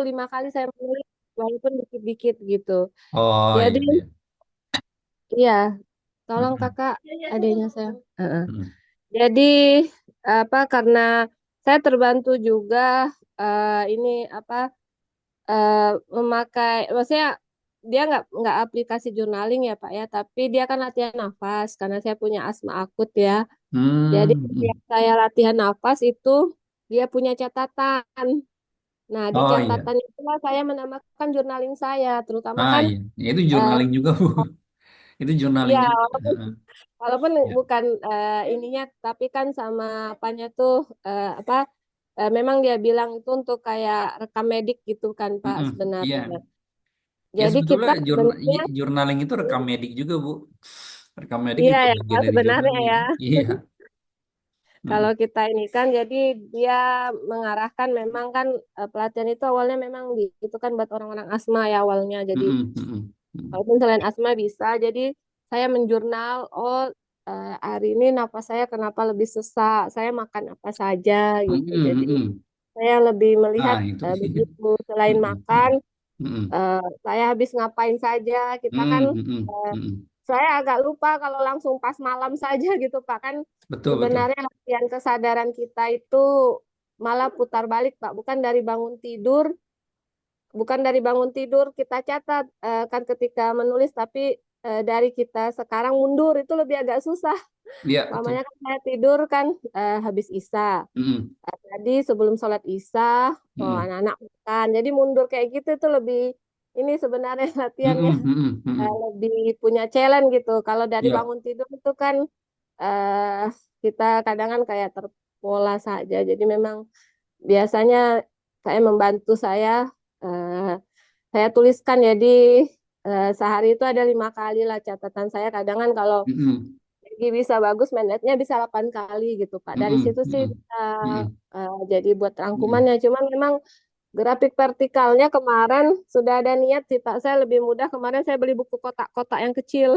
5 kali saya menulis walaupun dikit-dikit gitu. Oh Jadi iya iya. iya, tolong Mm-mm. kakak adanya saya. Heeh. Mm-mm. Jadi apa karena saya terbantu juga ini apa eh, memakai, maksudnya dia nggak aplikasi journaling ya Pak ya, tapi dia kan latihan nafas karena saya punya asma akut ya. Jadi setiap Hmm. saya latihan nafas itu dia punya catatan. Nah di Oh iya. catatan itulah saya menambahkan journaling saya, terutama Ah kan iya. Ya, itu eh, journaling juga, Bu. Itu journaling ya juga. walaupun Heeh. walaupun Ya. bukan ininya, tapi kan sama apanya tuh apa memang dia bilang itu untuk kayak rekam medik gitu kan Pak Mm-mm. sebenarnya. Iya. Ya Jadi sebetulnya kita sebenarnya journaling itu rekam medik juga, Bu. Rekam medik iya juga ya bagian dari sebenarnya journaling. ya. Iya. Kalau Mm-mm. kita ini kan jadi dia mengarahkan memang kan pelatihan itu awalnya memang itu kan buat orang-orang asma ya awalnya. Jadi Mm-mm. Mm-mm. Mm-mm. walaupun selain asma bisa, jadi saya menjurnal, oh hari ini nafas saya kenapa lebih sesak, saya makan apa saja gitu. Mm-mm. Jadi Mm-mm. saya lebih melihat Ah itu. begitu selain Mm-mm. makan, Mm-mm. saya habis ngapain saja. Kita kan Mm-mm. Mm-mm. eh, Mm-mm. saya agak lupa kalau langsung pas malam saja gitu Pak kan Betul betul. sebenarnya latihan kesadaran kita itu malah putar balik Pak, bukan dari bangun tidur kita catat kan ketika menulis, tapi dari kita sekarang mundur itu lebih agak susah. Iya betul. Mamanya kan saya tidur kan habis Isya. Mm-mm. Tadi sebelum sholat Isya, oh Mm-mm. anak-anak makan. Jadi mundur kayak gitu itu lebih ini sebenarnya latihannya Mm-mm. Mm-mm. Mm-mm. lebih punya challenge gitu. Kalau dari Iya. bangun tidur itu kan eh kita kadang kan kayak terpola saja. Jadi memang biasanya saya membantu saya tuliskan jadi sehari itu ada 5 kali lah catatan saya. Kadang kan kalau Mm-mm. lagi bisa bagus manage bisa 8 kali gitu Pak. Dari Mm-mm. situ sih Mm-mm. bisa Mm-mm. jadi buat Mm-mm. rangkumannya. Cuman memang grafik vertikalnya kemarin sudah ada niat sih Pak. Saya lebih mudah kemarin saya beli buku kotak-kotak yang kecil.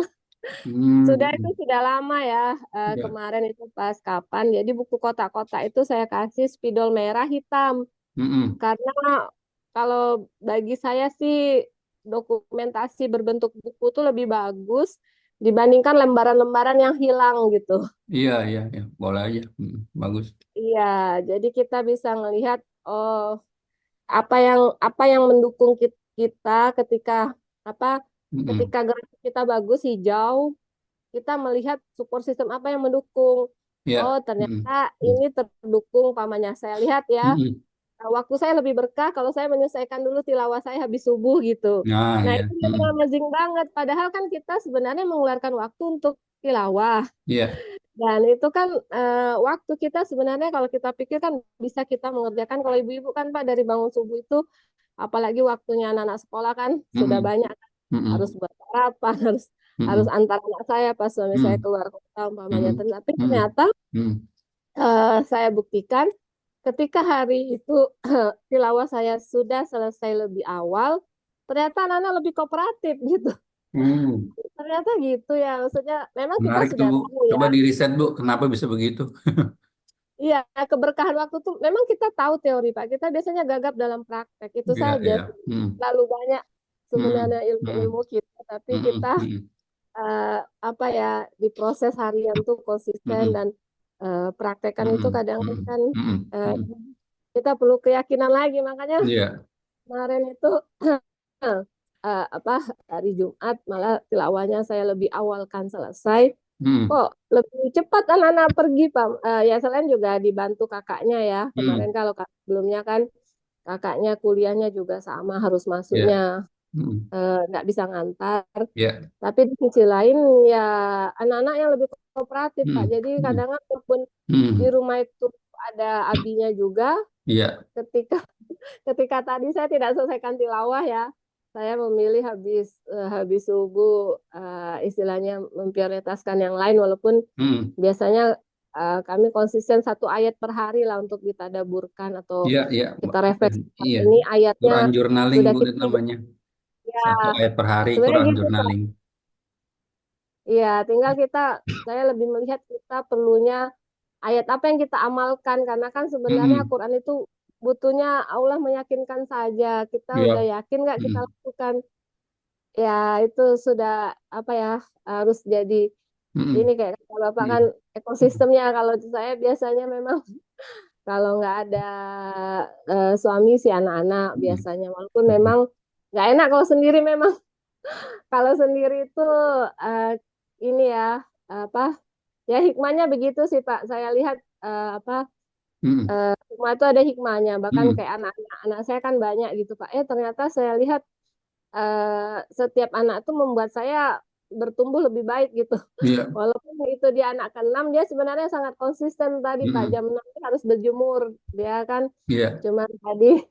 Sudah itu Mm-mm. sudah lama ya Iya. kemarin itu pas kapan. Jadi buku kotak-kotak itu saya kasih spidol merah hitam. Mm-mm. Karena kalau bagi saya sih dokumentasi berbentuk buku itu lebih bagus dibandingkan lembaran-lembaran yang hilang gitu. Iya iya iya. Boleh aja. Mm-mm. Bagus. Iya, jadi kita bisa melihat oh apa yang mendukung kita ketika apa Mm-mm. ketika grafik kita bagus hijau, kita melihat support system apa yang mendukung. Oh, Iya. ternyata Mm-mm. ini terdukung pamannya. Saya lihat ya, Mm-mm. waktu saya lebih berkah kalau saya menyelesaikan dulu tilawah saya habis subuh gitu. Nah Nah, ya. itu jadi Mm-mm. amazing banget. Padahal kan kita sebenarnya mengeluarkan waktu untuk tilawah. Iya. Dan itu kan waktu kita sebenarnya kalau kita pikir kan bisa kita mengerjakan. Kalau ibu-ibu kan Pak dari bangun subuh itu, apalagi waktunya anak-anak sekolah kan sudah Mm-mm. banyak harus Mm-mm. buat sarapan, harus harus Mm-mm. antar anak saya pas suami saya Mm-mm. keluar kota umpamanya. Mm-mm. Tapi Mm-mm. ternyata Mm-mm. saya buktikan ketika hari itu tilawah saya sudah selesai lebih awal, ternyata anak-anak lebih kooperatif gitu. Mm. Ternyata gitu ya, maksudnya memang kita Menarik tuh sudah Bu. tahu ya. Coba di riset Bu, kenapa bisa begitu? Iya, keberkahan waktu tuh memang kita tahu teori Pak. Kita biasanya gagap dalam praktek itu Iya saja. iya. Mm. Lalu banyak sebenarnya Mm. ilmu-ilmu Mm. kita, tapi Mm. kita Mm. eh, apa ya di proses harian tuh konsisten Mm. dan praktekan itu Mm. kadang Mm. kan Mm. eh, Mm. kita perlu keyakinan lagi. Makanya Iya. kemarin itu apa hari Jumat malah tilawahnya saya lebih awal kan selesai. Mm. Kok lebih cepat anak-anak pergi Pak? Ya selain juga dibantu kakaknya ya. Kemarin Mm. kalau sebelumnya kan kakaknya kuliahnya juga sama harus masuknya Iya. Mm. nggak bisa ngantar. Iya. Tapi di sisi lain ya anak-anak yang lebih kooperatif Pak. Mm. Jadi Mm. kadang walaupun di Mm. rumah itu ada abinya juga, Iya. ketika ketika tadi saya tidak selesaikan tilawah ya, saya memilih habis subuh istilahnya memprioritaskan yang lain walaupun Mm. biasanya kami konsisten 1 ayat per hari lah untuk ditadaburkan atau Iya, iya. kita refleksi Iya. ini ayatnya Quran journaling sudah Bu kita itu namanya. ya 1 ayat per hari sebenarnya Quran gitu Pak. journaling. Iya, tinggal saya lebih melihat kita perlunya ayat apa yang kita amalkan karena kan sebenarnya Mm-mm. Quran itu butuhnya Allah meyakinkan saja. Kita udah Iya. yakin nggak kita Mm, lakukan? Ya itu sudah apa ya, harus jadi ini mm, kayak kata Bapak kan mm, mm, ekosistemnya. Kalau di saya biasanya memang kalau nggak ada suami si anak-anak mm, biasanya. Walaupun mm, memang nggak enak kalau sendiri memang. Kalau sendiri itu eh, ini ya apa ya hikmahnya begitu sih Pak. Saya lihat apa mm, hikmah itu ada hikmahnya. Bahkan mm. kayak anak-anak anak saya kan banyak gitu Pak. Ternyata saya lihat setiap anak itu membuat saya bertumbuh lebih baik gitu. Iya. Walaupun itu dia anak keenam, dia sebenarnya sangat konsisten tadi Pak. Mm, Jam 6 harus berjemur. Dia kan iya. cuman tadi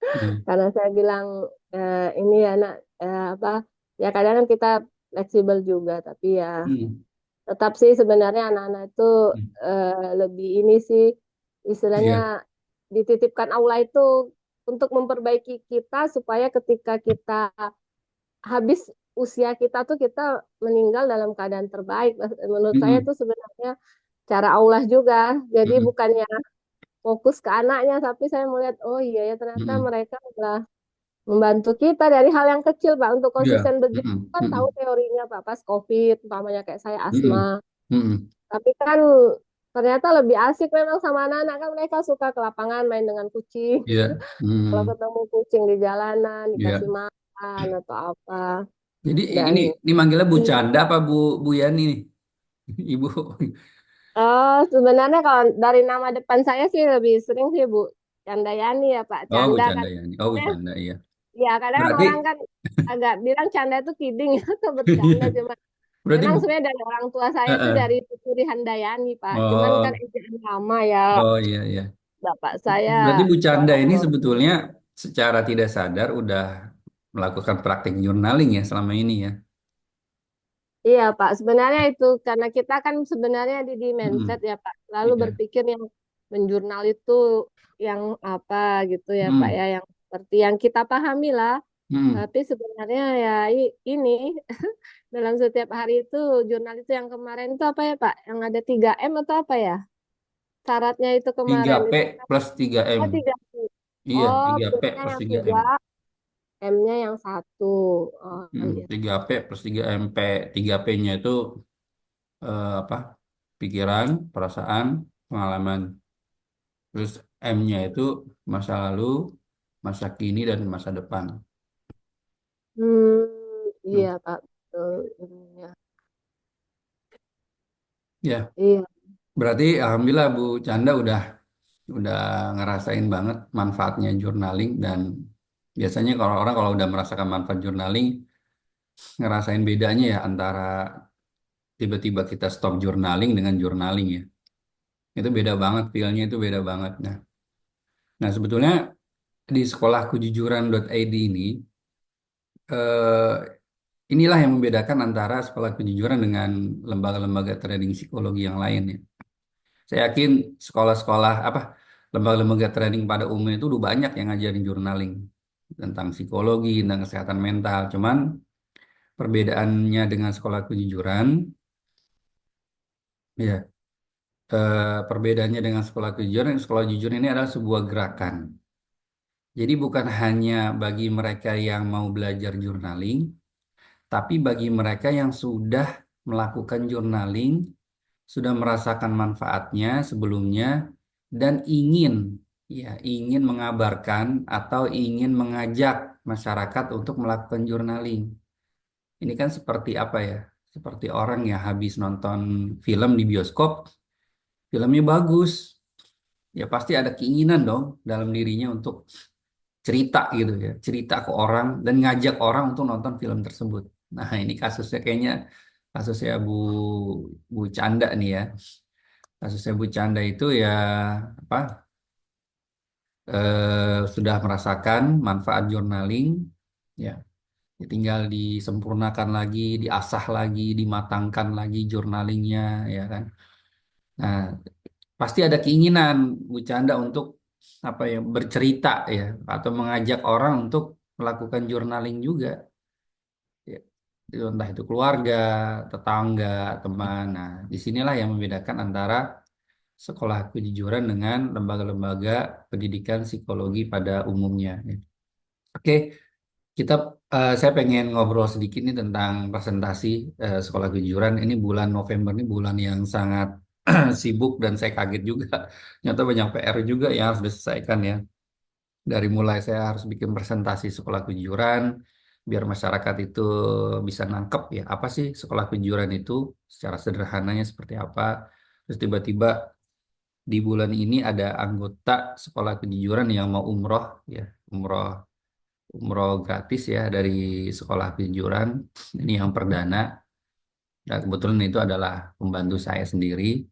Mm, karena saya bilang ini ya nak apa ya kadang kan kita fleksibel juga tapi ya mm, tetap sih sebenarnya anak-anak itu mm. lebih ini sih istilahnya Iya. dititipkan Allah itu untuk memperbaiki kita supaya ketika kita habis usia kita tuh kita meninggal dalam keadaan terbaik. Menurut saya Mm, itu sebenarnya cara Allah juga. Jadi mm, bukannya fokus ke anaknya, tapi saya melihat, oh iya ya ternyata mm. mereka adalah membantu kita dari hal yang kecil, Pak, untuk Iya. konsisten berjemur Mm, kan tahu mm, teorinya, Pak, pas COVID, umpamanya kayak saya asma. mm, mm. Tapi kan ternyata lebih asik memang sama anak-anak kan mereka suka ke lapangan main dengan kucing. Iya. Kalau Mm, ketemu kucing di jalanan dikasih iya. makan atau apa. Jadi Dan ini manggilnya Bu Canda apa Bu Yani nih? Ibu. sebenarnya kalau dari nama depan saya sih lebih sering sih Bu Candayani ya Pak. Oh, Bu Canda kan. Canda Yani. Oh, Bu Canda, iya. Ya kadang kan Berarti orang kan agak bilang canda itu kidding atau bercanda cuma berarti memang Bu. sebenarnya dari orang tua saya itu Heeh. dari Putri Handayani Pak. Cuman kan Oh, ejaan lama ya oh iya iya. bapak saya Berarti Bu Canda ini oh, sebetulnya secara tidak sadar udah melakukan praktik journaling ya selama ini ya. iya Pak. Sebenarnya itu karena kita kan sebenarnya di mindset Mm, ya Pak. Lalu iya. berpikir yang menjurnal itu yang apa gitu ya Pak ya Mm, yang seperti yang kita pahami lah. mm. Tapi sebenarnya ya ini dalam setiap hari itu jurnal itu yang kemarin itu apa ya Pak? Yang ada 3M atau apa ya? Syaratnya itu Tiga kemarin p itu plus tiga m. oh tiga. Iya, Oh, tiga p B-nya plus yang tiga tiga, m. M-nya yang satu. Oh iya. 3P plus 3MP. 3P-nya itu apa? Pikiran, perasaan, pengalaman. Terus M-nya itu masa lalu, masa kini, dan masa depan. Iya Hmm. Pak. Betul. Iya. Ya, Iya. berarti alhamdulillah Bu Canda udah ngerasain banget manfaatnya journaling dan biasanya kalau orang kalau udah merasakan manfaat journaling ngerasain bedanya ya antara tiba-tiba kita stop journaling dengan journaling ya. Itu beda banget, feel-nya itu beda banget. Nah, sebetulnya di sekolahkujujuran.id ini eh, inilah yang membedakan antara sekolah kejujuran dengan lembaga-lembaga training psikologi yang lain ya. Saya yakin sekolah-sekolah apa lembaga-lembaga training pada umumnya itu udah banyak yang ngajarin journaling tentang psikologi, tentang kesehatan mental. Cuman perbedaannya dengan sekolah kejujuran, ya perbedaannya dengan sekolah jujur ini adalah sebuah gerakan. Jadi bukan hanya bagi mereka yang mau belajar journaling, tapi bagi mereka yang sudah melakukan journaling, sudah merasakan manfaatnya sebelumnya dan ingin mengabarkan atau ingin mengajak masyarakat untuk melakukan journaling. Ini kan seperti apa ya? Seperti orang yang habis nonton film di bioskop, filmnya bagus, ya pasti ada keinginan dong dalam dirinya untuk cerita gitu ya, cerita ke orang dan ngajak orang untuk nonton film tersebut. Nah, ini kasusnya kayaknya kasusnya Bu Canda nih ya. Kasusnya Bu Canda itu ya apa sudah merasakan manfaat journaling ya. Ya tinggal disempurnakan lagi, diasah lagi, dimatangkan lagi journalingnya ya kan. Nah, pasti ada keinginan Bu Canda untuk apa ya bercerita ya atau mengajak orang untuk melakukan journaling juga. Ya, itu entah itu keluarga, tetangga, teman. Nah, disinilah yang membedakan antara sekolah kejujuran dengan lembaga-lembaga pendidikan psikologi pada umumnya. Oke, kita saya pengen ngobrol sedikit nih tentang presentasi sekolah kejujuran. Ini bulan November ini bulan yang sangat sibuk dan saya kaget juga. Ternyata banyak PR juga yang harus diselesaikan ya. Dari mulai saya harus bikin presentasi sekolah kejujuran biar masyarakat itu bisa nangkep ya apa sih sekolah kejujuran itu secara sederhananya seperti apa. Terus tiba-tiba di bulan ini ada anggota sekolah kejujuran yang mau umroh ya, umroh umroh gratis ya dari sekolah kejujuran. Ini yang perdana. Dan kebetulan itu adalah pembantu saya sendiri,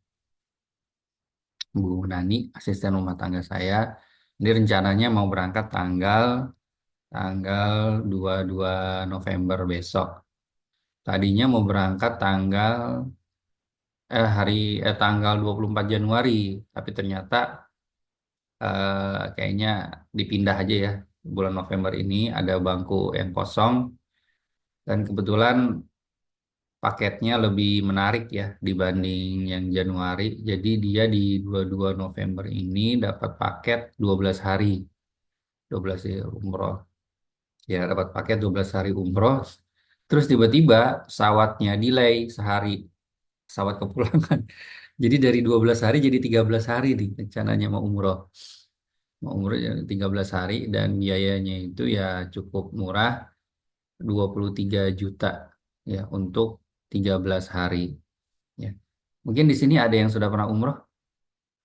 Bu Nani, asisten rumah tangga saya. Ini rencananya mau berangkat tanggal tanggal 22 November besok. Tadinya mau berangkat tanggal 24 Januari, tapi ternyata kayaknya dipindah aja ya. Bulan November ini ada bangku yang kosong dan kebetulan paketnya lebih menarik ya dibanding yang Januari. Jadi dia di 22 November ini dapat paket 12 hari, 12 hari umroh. Ya, dapat paket 12 hari umroh. Terus tiba-tiba pesawatnya delay sehari, pesawat kepulangan. Jadi dari 12 hari jadi 13 hari nih rencananya mau umroh. Mau umroh ya 13 hari dan biayanya itu ya cukup murah, 23 juta ya untuk 13 hari ya. Mungkin di sini ada yang sudah pernah umroh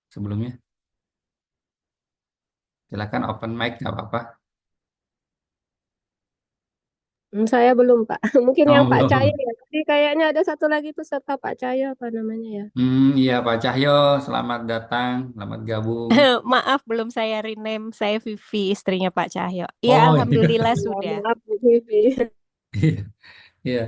sebelumnya. Silakan open mic nggak apa-apa. Saya belum, Pak. Mungkin yang Oh, Pak Cahyo belum. ya. Tapi kayaknya ada satu lagi peserta Pak Cahyo apa namanya ya? Iya Pak Cahyo, selamat datang, selamat gabung. Maaf, belum saya rename. Saya Vivi, istrinya Pak Cahyo. Iya, Oh iya, alhamdulillah Ya, sudah. maaf Bu Vivi. iya, iya.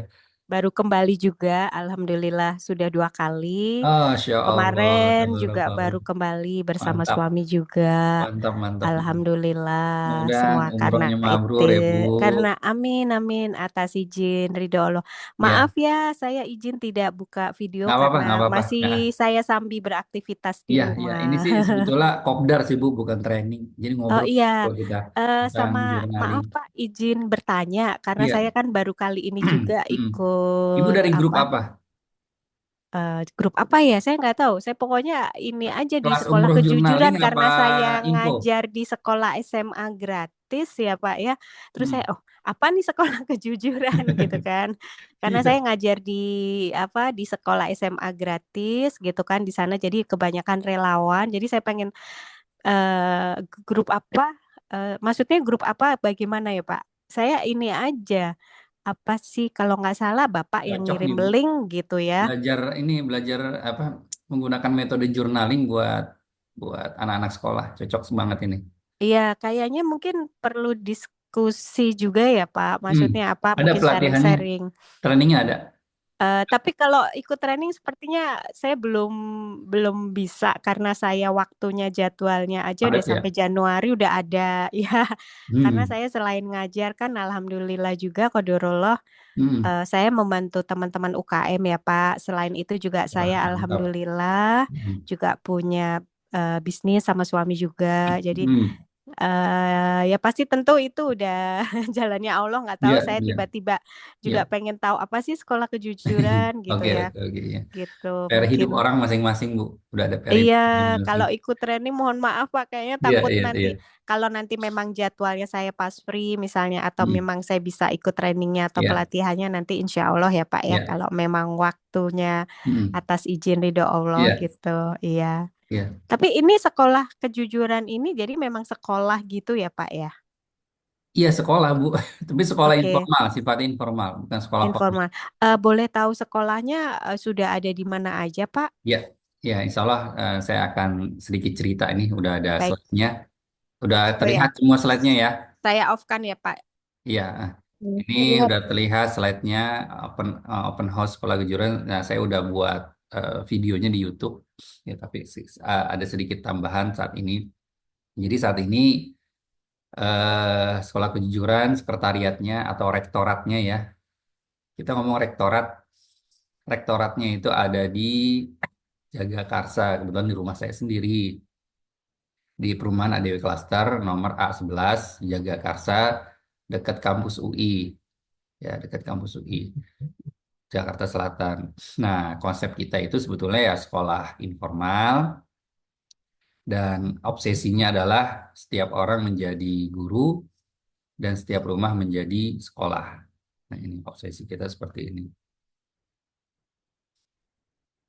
Baru kembali juga, alhamdulillah sudah 2 kali. Oh, Masya Allah, Kemarin juga tabarakallah. baru kembali bersama Mantap, suami juga. mantap, mantap. Alhamdulillah, Mudah-mudahan semua karena umrohnya itu, mabrur ya Bu. karena amin amin atas izin ridho Allah. Ya, Maaf ya, saya izin tidak buka video nggak apa-apa, nggak karena apa-apa. Ya, masih saya sambil beraktivitas di iya, iya. Ini rumah. sih sebetulnya kopdar sih Bu, bukan training. Jadi Oh ngobrol iya, kalau kita tentang sama journaling. maaf Pak, izin bertanya karena saya Iya. kan baru kali ini juga Ibu ikut dari grup apa apa? grup apa ya? Saya nggak tahu. Saya pokoknya ini aja di Kelas sekolah umroh journaling kejujuran apa karena saya info? ngajar di sekolah SMA gratis ya Pak ya. Terus saya Hmm. oh apa nih sekolah kejujuran gitu kan? Karena saya Iya. ngajar di apa di sekolah SMA gratis gitu kan di sana. Jadi kebanyakan relawan. Jadi saya pengen grup apa? Maksudnya grup apa? Bagaimana ya Pak? Saya ini aja apa sih kalau nggak salah Bapak yang Cocok nih ngirim Bu. link gitu ya. Belajar apa menggunakan metode journaling buat buat anak-anak sekolah. Cocok banget ini. Iya, kayaknya mungkin perlu diskusi juga ya, Pak. Hmm. Maksudnya apa? Ada Mungkin pelatihannya, sharing-sharing. trainingnya ada. Tapi kalau ikut training sepertinya saya belum belum bisa karena saya waktunya jadwalnya aja udah Padat ya. sampai Januari udah ada ya. Karena Hmm. saya selain ngajar kan alhamdulillah juga qadarullah Hmm. saya membantu teman-teman UKM ya, Pak. Selain itu juga Wah, saya mantap. alhamdulillah Hmm. juga punya bisnis sama suami juga. Jadi Hmm. Ya pasti tentu itu udah jalannya Allah, nggak tahu Iya, saya iya, tiba-tiba juga iya. pengen tahu apa sih sekolah kejujuran gitu Oke, ya, oke, oke. Ya. gitu. PR hidup Mungkin orang masing-masing, Bu. Udah ada PR iya, hidup masing-masing. kalau ikut training mohon maaf Pak, kayaknya Iya, takut iya, iya. nanti kalau nanti memang jadwalnya saya pas free misalnya atau Hmm. memang saya bisa ikut trainingnya atau Iya, pelatihannya nanti insya Allah ya Pak ya, iya. kalau memang waktunya Hmm. atas izin ridho Allah Iya, gitu, iya. iya. Tapi ini sekolah kejujuran ini jadi memang sekolah gitu ya Pak ya? Iya, sekolah, Bu. Tapi sekolah Oke. informal, sifatnya informal, bukan sekolah formal. Informal. Boleh tahu sekolahnya, sudah ada di mana aja, Pak? Ya, ya, insya Allah saya akan sedikit cerita ini. Udah ada Baik. slide-nya. Udah Oh ya, terlihat semua slide-nya ya. saya off-kan ya, Pak. Iya, ini Terlihat. udah terlihat slide-nya open house sekolah kejuruan. Nah, saya udah buat videonya di YouTube. Ya, tapi ada sedikit tambahan saat ini. Jadi saat ini sekolah kejujuran, sekretariatnya atau rektoratnya ya. Kita ngomong rektorat, rektoratnya itu ada di Jagakarsa, kebetulan di rumah saya sendiri. Di perumahan ADW Cluster nomor A11 Jagakarsa, dekat kampus UI. Ya, dekat kampus UI, Jakarta Selatan. Nah, konsep kita itu sebetulnya ya sekolah informal, dan obsesinya adalah setiap orang menjadi guru dan setiap rumah menjadi sekolah. Nah, ini obsesi kita seperti ini.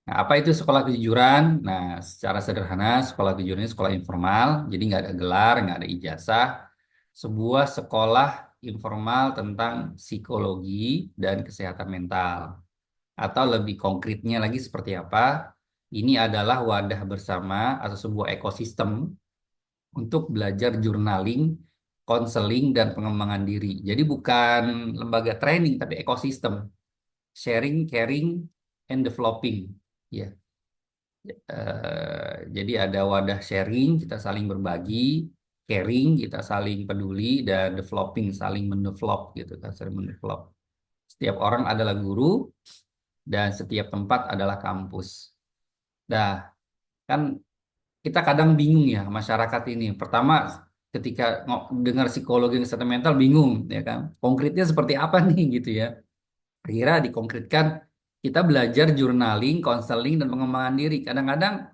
Nah, apa itu sekolah kejujuran? Nah, secara sederhana, sekolah kejujuran ini sekolah informal, jadi nggak ada gelar, nggak ada ijazah. Sebuah sekolah informal tentang psikologi dan kesehatan mental. Atau lebih konkretnya lagi seperti apa? Ini adalah wadah bersama atau sebuah ekosistem untuk belajar journaling, konseling, dan pengembangan diri. Jadi bukan lembaga training, tapi ekosistem. Sharing, caring, and developing. Ya, jadi ada wadah sharing, kita saling berbagi, caring, kita saling peduli, dan developing, saling mendevelop gitu kan, saling mendevelop. Setiap orang adalah guru dan setiap tempat adalah kampus. Nah, kan kita kadang bingung ya masyarakat ini. Pertama, ketika dengar psikologi dan kesehatan mental bingung, ya kan? Konkretnya seperti apa nih gitu ya? Akhirnya dikonkretkan, kita belajar journaling, konseling, dan pengembangan diri. Kadang-kadang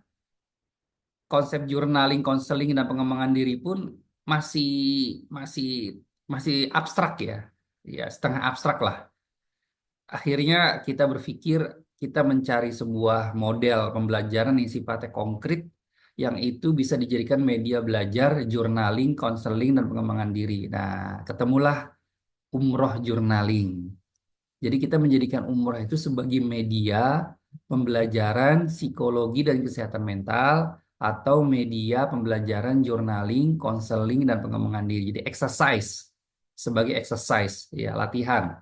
konsep journaling, konseling, dan pengembangan diri pun masih masih masih abstrak ya, ya setengah abstrak lah. Akhirnya kita berpikir kita mencari sebuah model pembelajaran yang sifatnya konkret, yang itu bisa dijadikan media belajar, journaling, konseling, dan pengembangan diri. Nah, ketemulah umroh journaling. Jadi kita menjadikan umroh itu sebagai media pembelajaran psikologi dan kesehatan mental, atau media pembelajaran journaling, konseling, dan pengembangan diri. Jadi exercise, sebagai exercise, ya latihan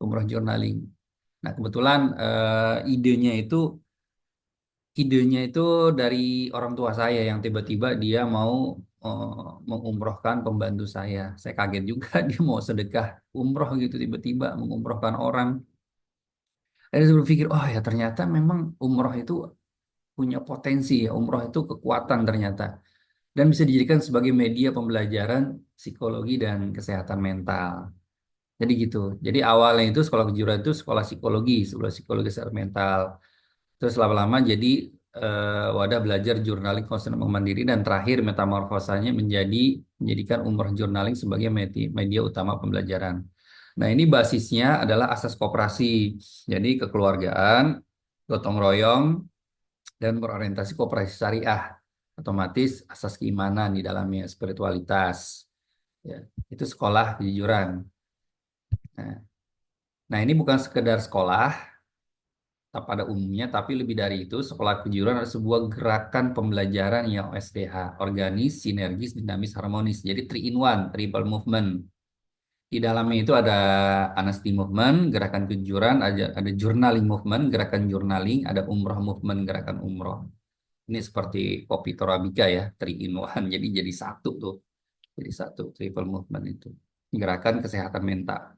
umroh journaling. Nah, kebetulan idenya itu dari orang tua saya yang tiba-tiba dia mau eh, mengumrohkan pembantu saya. Saya kaget juga dia mau sedekah umroh gitu tiba-tiba mengumrohkan orang. Dan saya berpikir, oh ya ternyata memang umroh itu punya potensi ya, umroh itu kekuatan ternyata. Dan bisa dijadikan sebagai media pembelajaran psikologi dan kesehatan mental. Jadi gitu. Jadi awalnya itu sekolah kejuruan itu sekolah psikologi kesehatan mental. Terus lama-lama jadi wadah belajar jurnaling konsen mandiri, dan terakhir metamorfosanya menjadikan umroh jurnaling sebagai media utama pembelajaran. Nah, ini basisnya adalah asas koperasi. Jadi kekeluargaan, gotong royong, dan berorientasi koperasi syariah. Otomatis asas keimanan di dalamnya, spiritualitas. Ya, itu sekolah kejujuran. Nah, nah, ini bukan sekedar sekolah pada umumnya, tapi lebih dari itu, sekolah kejuruan adalah sebuah gerakan pembelajaran yang OSDH, organis, sinergis, dinamis, harmonis. Jadi 3 in 1, triple movement. Di dalamnya itu ada honesty movement, gerakan kejujuran, ada journaling movement, gerakan journaling, ada umroh movement, gerakan umroh. Ini seperti kopi Torabika ya, 3 in 1. Jadi satu tuh. Jadi satu, triple movement itu. Gerakan kesehatan mental.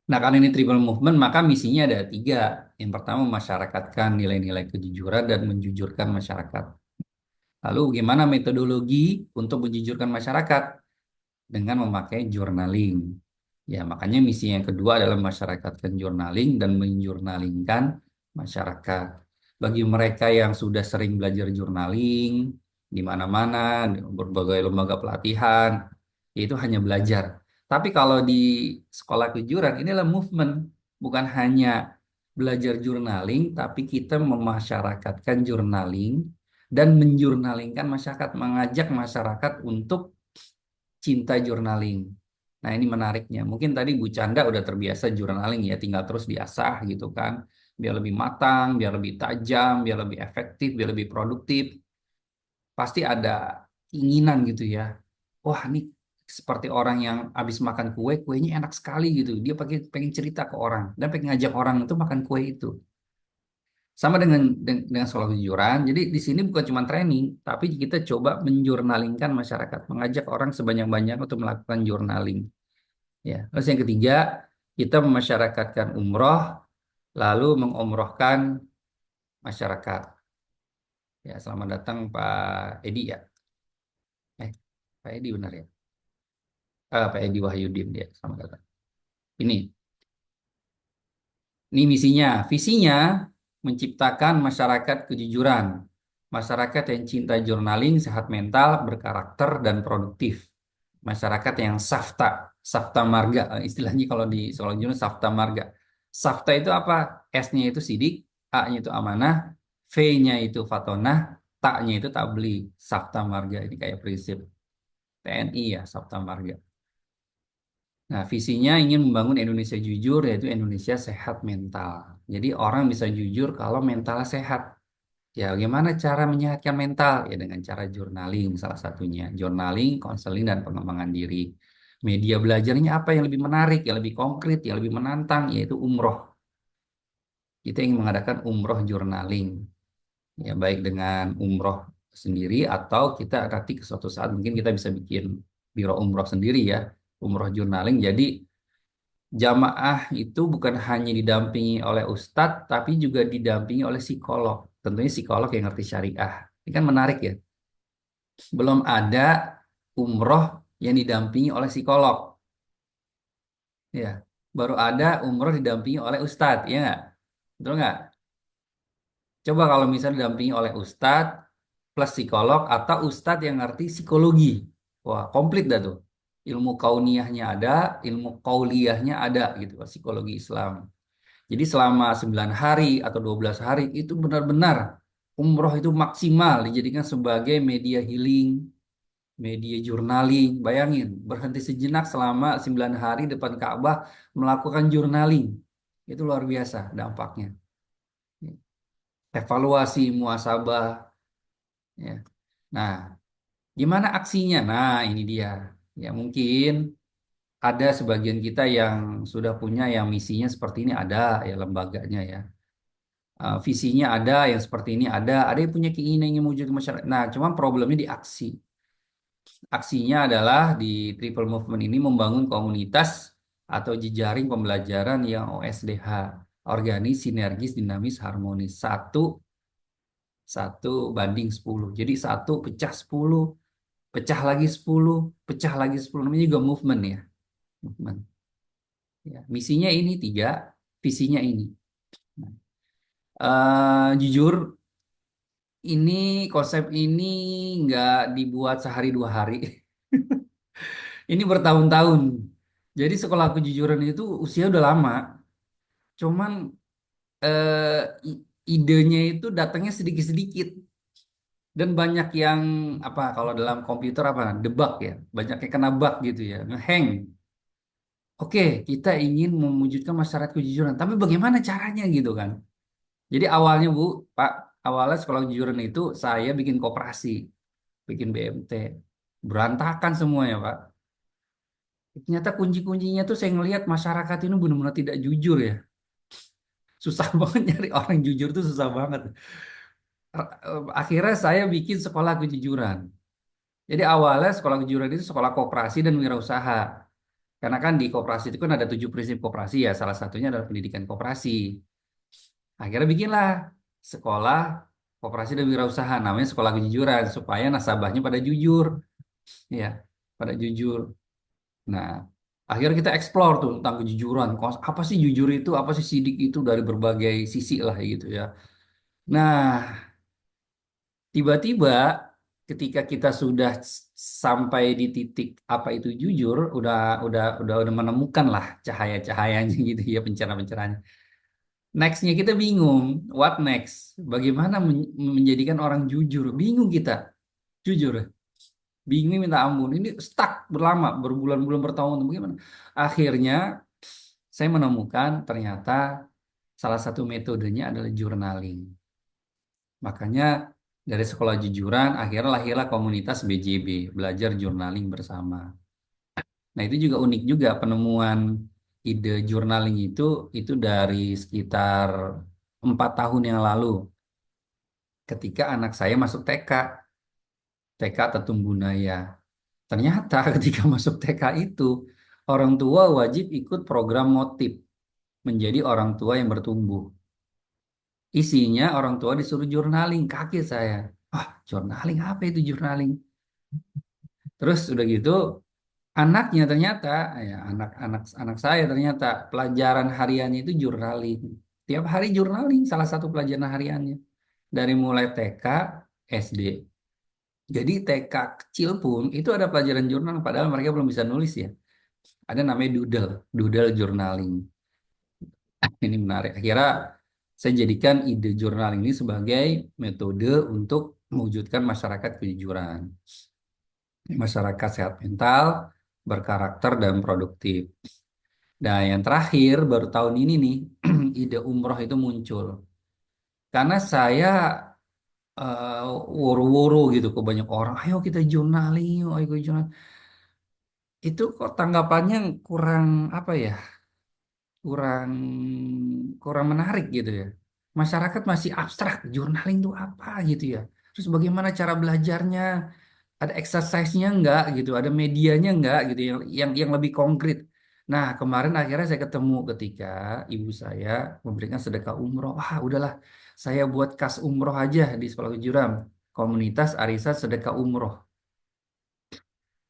Nah, karena ini triple movement, maka misinya ada 3. Yang pertama, memasyarakatkan nilai-nilai kejujuran dan menjujurkan masyarakat. Lalu, bagaimana metodologi untuk menjujurkan masyarakat? Dengan memakai journaling. Ya, makanya misi yang kedua adalah memasyarakatkan journaling dan menjurnalingkan masyarakat. Bagi mereka yang sudah sering belajar journaling di mana-mana, di berbagai lembaga pelatihan, itu hanya belajar. Tapi kalau di sekolah kejujuran, inilah movement. Bukan hanya belajar journaling, tapi kita memasyarakatkan journaling dan menjurnalingkan masyarakat, mengajak masyarakat untuk cinta journaling. Nah, ini menariknya. Mungkin tadi Bu Canda udah terbiasa journaling ya, tinggal terus diasah gitu kan. Biar lebih matang, biar lebih tajam, biar lebih efektif, biar lebih produktif. Pasti ada keinginan gitu ya. Wah, ini seperti orang yang habis makan kue, kuenya enak sekali gitu. Dia pengen cerita ke orang dan pengen ngajak orang itu makan kue itu. Sama dengan soal kejujuran. Jadi di sini bukan cuma training, tapi kita coba menjurnalingkan masyarakat, mengajak orang sebanyak-banyak untuk melakukan journaling. Ya. Terus yang ketiga, kita memasyarakatkan umroh, lalu mengumrohkan masyarakat. Ya, selamat datang Pak Edi ya. Eh, Pak Edi benar ya? Pak Edi Wahyudin dia. Selamat datang. Ini, ini misinya. Visinya menciptakan masyarakat kejujuran. Masyarakat yang cinta journaling, sehat mental, berkarakter, dan produktif. Masyarakat yang safta. Safta marga. Istilahnya kalau di sekolah jurnal safta marga. Safta itu apa? S-nya itu sidik, A-nya itu amanah, V-nya itu fatonah, Ta-nya itu tabli. Safta marga. Ini kayak prinsip TNI ya, Sabta Marga. Nah, visinya ingin membangun Indonesia jujur, yaitu Indonesia sehat mental. Jadi orang bisa jujur kalau mentalnya sehat. Ya, bagaimana cara menyehatkan mental? Ya, dengan cara journaling salah satunya. Journaling, konseling, dan pengembangan diri. Media belajarnya apa yang lebih menarik, yang lebih konkret, yang lebih menantang, yaitu umroh. Kita ingin mengadakan umroh journaling. Ya, baik dengan umroh sendiri atau kita nanti ke suatu saat mungkin kita bisa bikin biro umroh sendiri ya, umroh journaling. Jadi jamaah itu bukan hanya didampingi oleh ustadz, tapi juga didampingi oleh psikolog. Tentunya psikolog yang ngerti syariah. Ini kan menarik ya. Belum ada umroh yang didampingi oleh psikolog. Ya, baru ada umroh didampingi oleh ustadz, ya nggak? Betul nggak? Coba kalau misalnya didampingi oleh ustadz plus psikolog atau ustadz yang ngerti psikologi. Wah, komplit dah tuh. Ilmu kauniyahnya ada, ilmu kauliyahnya ada gitu, psikologi Islam. Jadi selama 9 hari atau 12 hari itu benar-benar umroh itu maksimal dijadikan sebagai media healing, media journaling. Bayangin, berhenti sejenak selama 9 hari depan Ka'bah melakukan journaling. Itu luar biasa dampaknya. Evaluasi muasabah ya. Nah, gimana aksinya? Nah, ini dia. Ya, mungkin ada sebagian kita yang sudah punya yang misinya seperti ini ada ya lembaganya ya. Visinya ada yang seperti ini ada yang punya keinginan ingin mewujudkan masyarakat. Nah, cuma problemnya di aksi. Aksinya adalah di Triple Movement ini membangun komunitas atau jejaring pembelajaran yang OSDH, organis, sinergis, dinamis, harmonis. Satu banding 10. Jadi satu pecah 10, pecah lagi 10, pecah lagi 10. Namanya juga movement ya. Movement. Ya, misinya ini tiga, visinya ini. Nah, jujur, ini konsep ini nggak dibuat sehari 2 hari. Ini bertahun-tahun. Jadi sekolah kejujuran itu usia udah lama. Cuman idenya itu datangnya sedikit-sedikit. Dan banyak yang apa kalau dalam komputer apa debug ya. Banyak yang kena bug gitu ya. Ngehang. Oke, kita ingin mewujudkan masyarakat kejujuran. Tapi bagaimana caranya gitu kan? Jadi awalnya Bu, Pak, awalnya sekolah kejujuran itu saya bikin koperasi, bikin BMT. Berantakan semuanya, Pak. Ternyata kunci-kuncinya tuh saya ngelihat masyarakat ini benar-benar tidak jujur ya. Susah banget nyari orang jujur tuh susah banget. Akhirnya saya bikin sekolah kejujuran. Jadi awalnya sekolah kejujuran itu sekolah koperasi dan wirausaha. Karena kan di koperasi itu kan ada 7 prinsip koperasi ya. Salah satunya adalah pendidikan koperasi. Akhirnya bikinlah sekolah koperasi dan wirausaha. Namanya sekolah kejujuran supaya nasabahnya pada jujur, ya, pada jujur. Nah, akhirnya kita explore tuh tentang kejujuran. Apa sih jujur itu? Apa sih sidik itu dari berbagai sisi lah gitu ya. Nah, tiba-tiba ketika kita sudah sampai di titik apa itu jujur, udah menemukan lah cahaya-cahayanya gitu ya, pencerahan-pencerahannya. Nextnya kita bingung, what next? Bagaimana menjadikan orang jujur? Bingung kita, jujur. Bingung minta ampun. Ini stuck berlama, berbulan-bulan bertahun. Bagaimana? Akhirnya saya menemukan ternyata salah satu metodenya adalah journaling. Makanya dari sekolah jujuran akhirnya lahirlah komunitas BJB, belajar journaling bersama. Nah itu juga unik juga penemuan ide journaling itu dari sekitar 4 tahun yang lalu ketika anak saya masuk TK Tetum Gunaya. Ternyata ketika masuk TK itu orang tua wajib ikut program motif menjadi orang tua yang bertumbuh. Isinya orang tua disuruh journaling. Kaget saya. Wah, journaling apa itu journaling? Terus udah gitu, anaknya ternyata, ya anak-anak anak saya ternyata pelajaran hariannya itu journaling. Tiap hari journaling, salah satu pelajaran hariannya. Dari mulai TK, SD. Jadi TK kecil pun itu ada pelajaran jurnal, padahal mereka belum bisa nulis ya. Ada namanya doodle journaling. Ini menarik. Akhirnya saya jadikan ide jurnal ini sebagai metode untuk mewujudkan masyarakat kejujuran. Masyarakat sehat mental, berkarakter, dan produktif. Nah, yang terakhir, baru tahun ini nih, ide umroh itu muncul. Karena saya woro-woro gitu ke banyak orang, ayo kita journaling, yuk, ayo kita journal. Itu kok tanggapannya kurang apa ya, kurang kurang menarik gitu ya. Masyarakat masih abstrak, journaling itu apa gitu ya. Terus bagaimana cara belajarnya? Ada exercise-nya enggak gitu, ada medianya enggak gitu yang lebih konkret. Nah, kemarin akhirnya saya ketemu ketika ibu saya memberikan sedekah umroh. Wah, udahlah, saya buat kas umroh aja di Sekolah Kejuram. Komunitas Arisan Sedekah Umroh.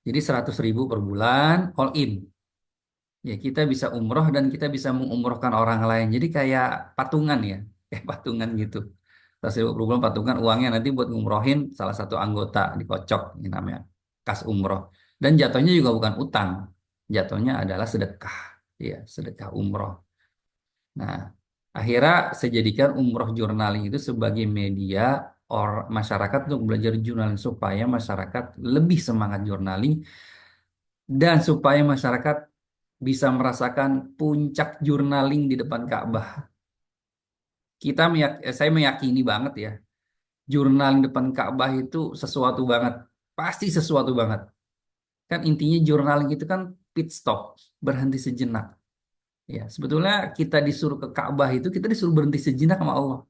Jadi 100.000 per bulan, all in. Ya, kita bisa umroh dan kita bisa mengumrohkan orang lain. Jadi kayak patungan ya, kayak patungan gitu. 100.000 per bulan patungan uangnya nanti buat ngumrohin salah satu anggota dikocok, ini namanya kas umroh. Dan jatuhnya juga bukan utang, jatuhnya adalah sedekah, ya sedekah umroh. Nah, akhirnya saya jadikan umroh journaling itu sebagai media masyarakat untuk belajar journaling supaya masyarakat lebih semangat journaling dan supaya masyarakat bisa merasakan puncak journaling di depan Ka'bah. Saya meyakini banget ya, journaling depan Ka'bah itu sesuatu banget, pasti sesuatu banget. Kan intinya journaling itu kan pit stop, berhenti sejenak. Ya, sebetulnya kita disuruh ke Ka'bah itu kita disuruh berhenti sejenak sama Allah.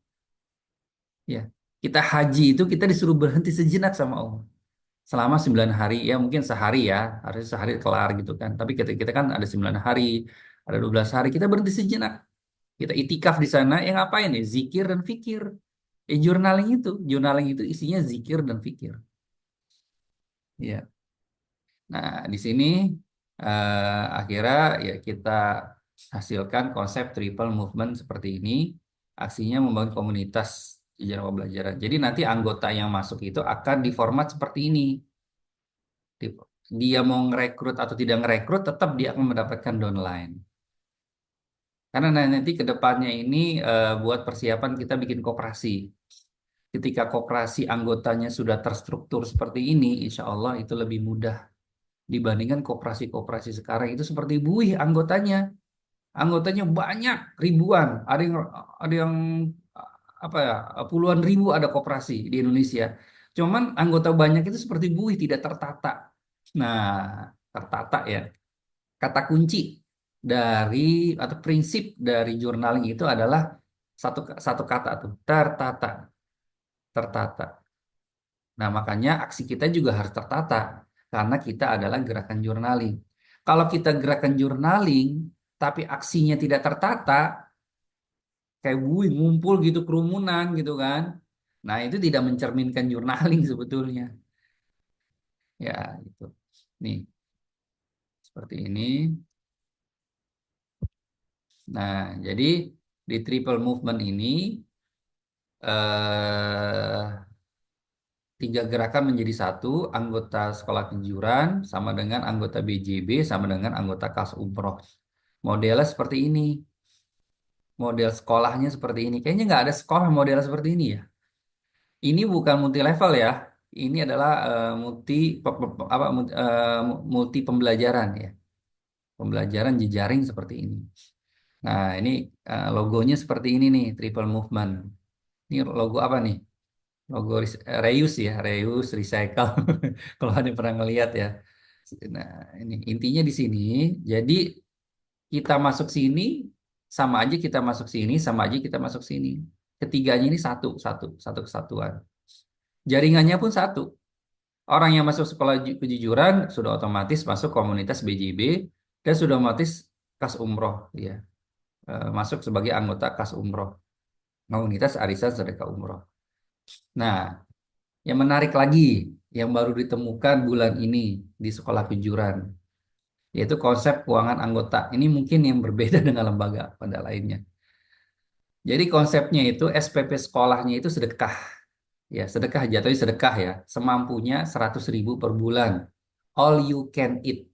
Ya, kita haji itu kita disuruh berhenti sejenak sama Allah. Selama 9 hari, ya mungkin sehari ya, harusnya sehari kelar gitu kan. Tapi kita kan ada 9 hari, ada 12 hari, kita berhenti sejenak. Kita itikaf di sana, ya ngapain ya? Zikir dan fikir. Journaling itu isinya zikir dan fikir. Ya, nah di sini akhirnya ya kita hasilkan konsep triple movement seperti ini. Aksinya membangun komunitas jalan pembelajaran. Jadi nanti anggota yang masuk itu akan diformat seperti ini. Dia mau ngerekrut atau tidak ngerekrut, tetap dia akan mendapatkan downline. Karena nanti ke depannya ini buat persiapan kita bikin koperasi. Ketika koperasi anggotanya sudah terstruktur seperti ini, insya Allah itu lebih mudah dibandingkan koperasi-koperasi sekarang itu seperti buih anggotanya. Anggotanya banyak, ribuan. Ada yang apa ya, puluhan ribu ada koperasi di Indonesia. Cuman anggota banyak itu seperti buih, tidak tertata. Nah, tertata ya. Kata kunci dari atau prinsip dari journaling itu adalah satu satu kata tuh, tertata, tertata. Nah, makanya aksi kita juga harus tertata karena kita adalah gerakan journaling. Kalau kita gerakan journaling tapi aksinya tidak tertata, kayak buih ngumpul gitu kerumunan gitu kan. Nah, itu tidak mencerminkan journaling sebetulnya. Ya, gitu. Nih, seperti ini. Nah, jadi di triple movement ini eh, tiga gerakan menjadi satu, anggota sekolah kejuran sama dengan anggota BJB sama dengan anggota Kas Umroh. Modelnya seperti ini, model sekolahnya seperti ini. Kayaknya nggak ada sekolah model seperti ini ya. Ini bukan multi level ya, ini adalah multi pembelajaran ya, pembelajaran jejaring seperti ini. Nah, ini logonya seperti ini nih, triple movement. Ini logo apa nih? Logo reuse ya, reuse, recycle. Kalau ada yang pernah ngelihat ya. Nah, ini intinya di sini. Jadi kita masuk sini sama aja kita masuk sini, sama aja kita masuk sini. Ketiganya ini satu, satu, satu kesatuan. Jaringannya pun satu. Orang yang masuk sekolah kejujuran sudah otomatis masuk komunitas BJB dan sudah otomatis kas umroh, ya. Masuk sebagai anggota kas umroh. komunitas arisan sedekah umroh. Nah, yang menarik lagi, yang baru ditemukan bulan ini di sekolah kejuran, yaitu konsep keuangan anggota. Ini mungkin yang berbeda dengan lembaga pada lainnya. Jadi konsepnya itu SPP sekolahnya itu sedekah. Ya, sedekah jatuhnya sedekah ya. Semampunya 100.000 per bulan. All you can eat.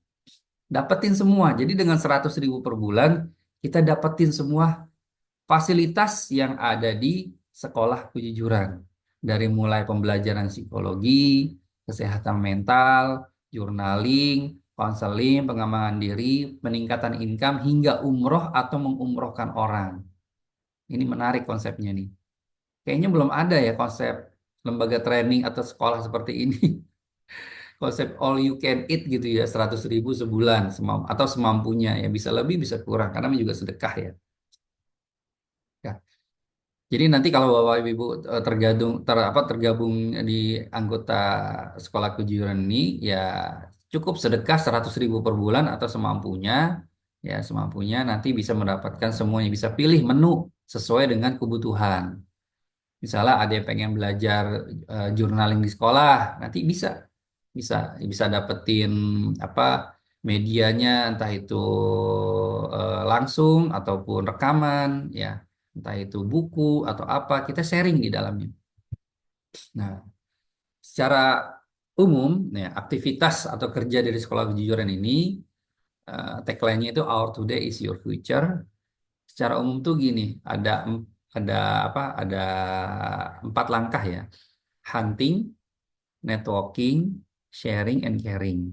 Dapetin semua. Jadi dengan 100.000 per bulan, kita dapetin semua fasilitas yang ada di sekolah kejujuran. Dari mulai pembelajaran psikologi, kesehatan mental, journaling, konseling, pengembangan diri, peningkatan income, hingga umroh atau mengumrohkan orang. Ini menarik konsepnya nih. Kayaknya belum ada ya konsep lembaga training atau sekolah seperti ini. Konsep all you can eat gitu ya, 100.000 sebulan atau semampunya ya, bisa lebih bisa kurang karena ini juga sedekah ya. Ya. Jadi nanti kalau Bapak Ibu tergabung di anggota sekolah kejujuran ini ya, cukup sedekah 100.000 per bulan atau semampunya, ya semampunya nanti bisa mendapatkan semuanya, bisa pilih menu sesuai dengan kebutuhan. Misalnya ada yang pengen belajar journaling di sekolah, nanti bisa bisa bisa dapetin apa medianya, entah itu langsung ataupun rekaman ya, entah itu buku atau apa, kita sharing di dalamnya. Nah, secara umum ya, aktivitas atau kerja dari sekolah kejujuran ini tagline-nya itu Our Today is Your Future. Secara umum tuh gini, ada apa? Ada 4 langkah ya. Hunting, networking, sharing, and caring.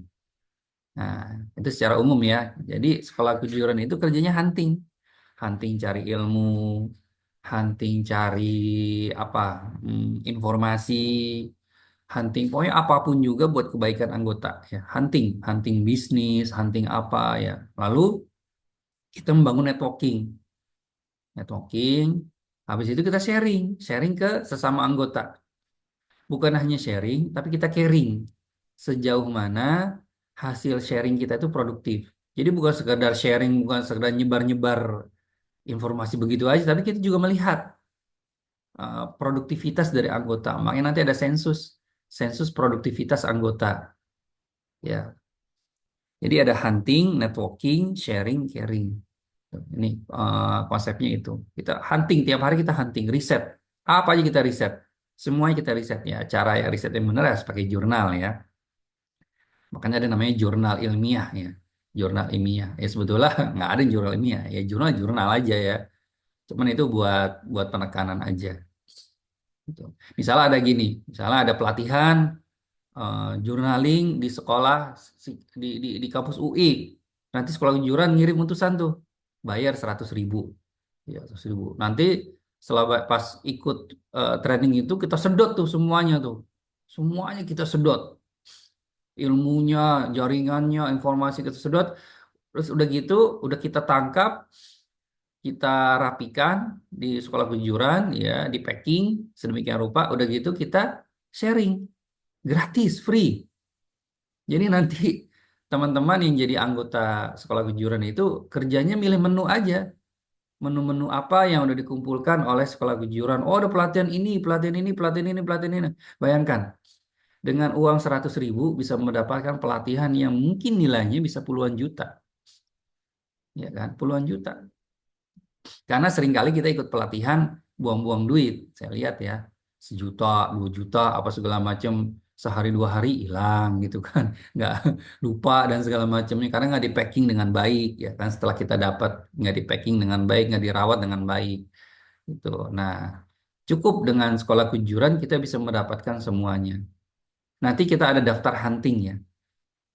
Nah, itu secara umum ya. Jadi sekolah kejujuran itu kerjanya hunting. Hunting cari ilmu, hunting cari apa? Informasi, hunting pokoknya apapun juga buat kebaikan anggota ya. Hunting, hunting bisnis, hunting apa ya. Lalu kita membangun networking. Networking, habis itu kita sharing, sharing ke sesama anggota. Bukan hanya sharing, tapi kita caring. Sejauh mana hasil sharing kita itu produktif. Jadi bukan sekedar sharing, bukan sekedar nyebar-nyebar informasi begitu aja, tapi kita juga melihat produktivitas dari anggota. Makanya nanti ada sensus, sensus produktivitas anggota. Ya, jadi ada hunting, networking, sharing, caring. Ini konsepnya itu. Kita hunting tiap hari, kita hunting, riset. Apa aja kita riset? Semuanya kita riset ya. Cara yang riset yang benar harus pakai jurnal ya. Makanya ada namanya jurnal ilmiah ya. Jurnal ilmiah. Ya sebetulnya nggak ada jurnal ilmiah. Ya jurnal aja ya. Cuman itu buat buat penekanan aja. Gitu. Misalnya ada gini. Misalnya ada pelatihan journaling di sekolah di kampus UI. Nanti sekolah kejujuran ngirim utusan tuh. Bayar 100.000. Ya, 100.000. Nanti setelah pas ikut training itu kita sedot tuh semuanya tuh. Semuanya kita sedot. Ilmunya, jaringannya, informasi kita sedot. Terus udah gitu, udah kita tangkap, kita rapikan di sekolah kejujuran, ya, di packing sedemikian rupa. Udah gitu kita sharing, gratis, free. Jadi nanti teman-teman yang jadi anggota sekolah kejujuran itu kerjanya milih menu aja. Menu-menu apa yang udah dikumpulkan oleh sekolah kejujuran. Oh, ada pelatihan ini, pelatihan ini, pelatihan ini, pelatihan ini. Bayangkan, dengan uang 100.000 bisa mendapatkan pelatihan yang mungkin nilainya bisa puluhan juta. Ya kan, puluhan juta. Karena seringkali kita ikut pelatihan buang-buang duit. Saya lihat ya, 1 juta, 2 juta, apa segala macam, sehari 2 hari hilang gitu kan. Nggak lupa dan segala macamnya karena nggak di packing dengan baik ya kan. Setelah kita dapat nggak di packing dengan baik, nggak dirawat dengan baik gitu. Nah, cukup dengan sekolah kejujuran kita bisa mendapatkan semuanya. Nanti kita ada daftar hunting ya.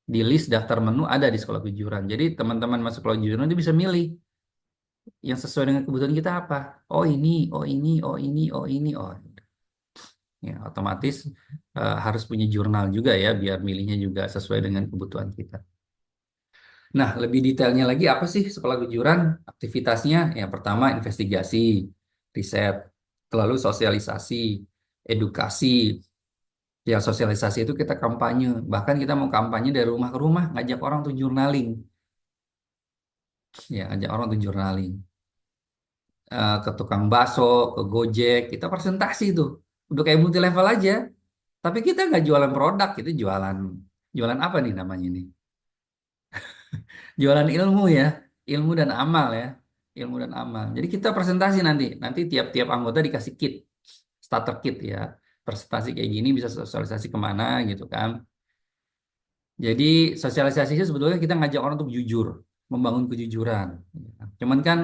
Di list daftar menu ada di sekolah kejujuran. Jadi teman-teman masuk sekolah kejujuran itu bisa milih yang sesuai dengan kebutuhan kita apa. Oh ini, oh ini, oh ini, oh ini, oh. Ya, otomatis harus punya jurnal juga ya biar milihnya juga sesuai dengan kebutuhan kita. Nah, lebih detailnya lagi apa sih sekolah kejujuran? Aktivitasnya yang pertama investigasi, riset, lalu sosialisasi, edukasi. Ya, sosialisasi itu kita kampanye. Bahkan kita mau kampanye dari rumah ke rumah, ngajak orang tuh journaling. Ya, ngajak orang tuh journaling. ke tukang bakso, ke Gojek, kita presentasi tuh. Udah kayak multi level aja. Tapi kita nggak jualan produk, kita jualan jualan apa nih namanya ini? Jualan ilmu ya, ilmu dan amal ya, ilmu dan amal. Jadi kita presentasi nanti tiap-tiap anggota dikasih kit, starter kit ya, presentasi kayak gini bisa sosialisasi kemana gitu kan. Jadi sosialisasinya sebetulnya kita ngajak orang untuk jujur, membangun kejujuran. Cuman kan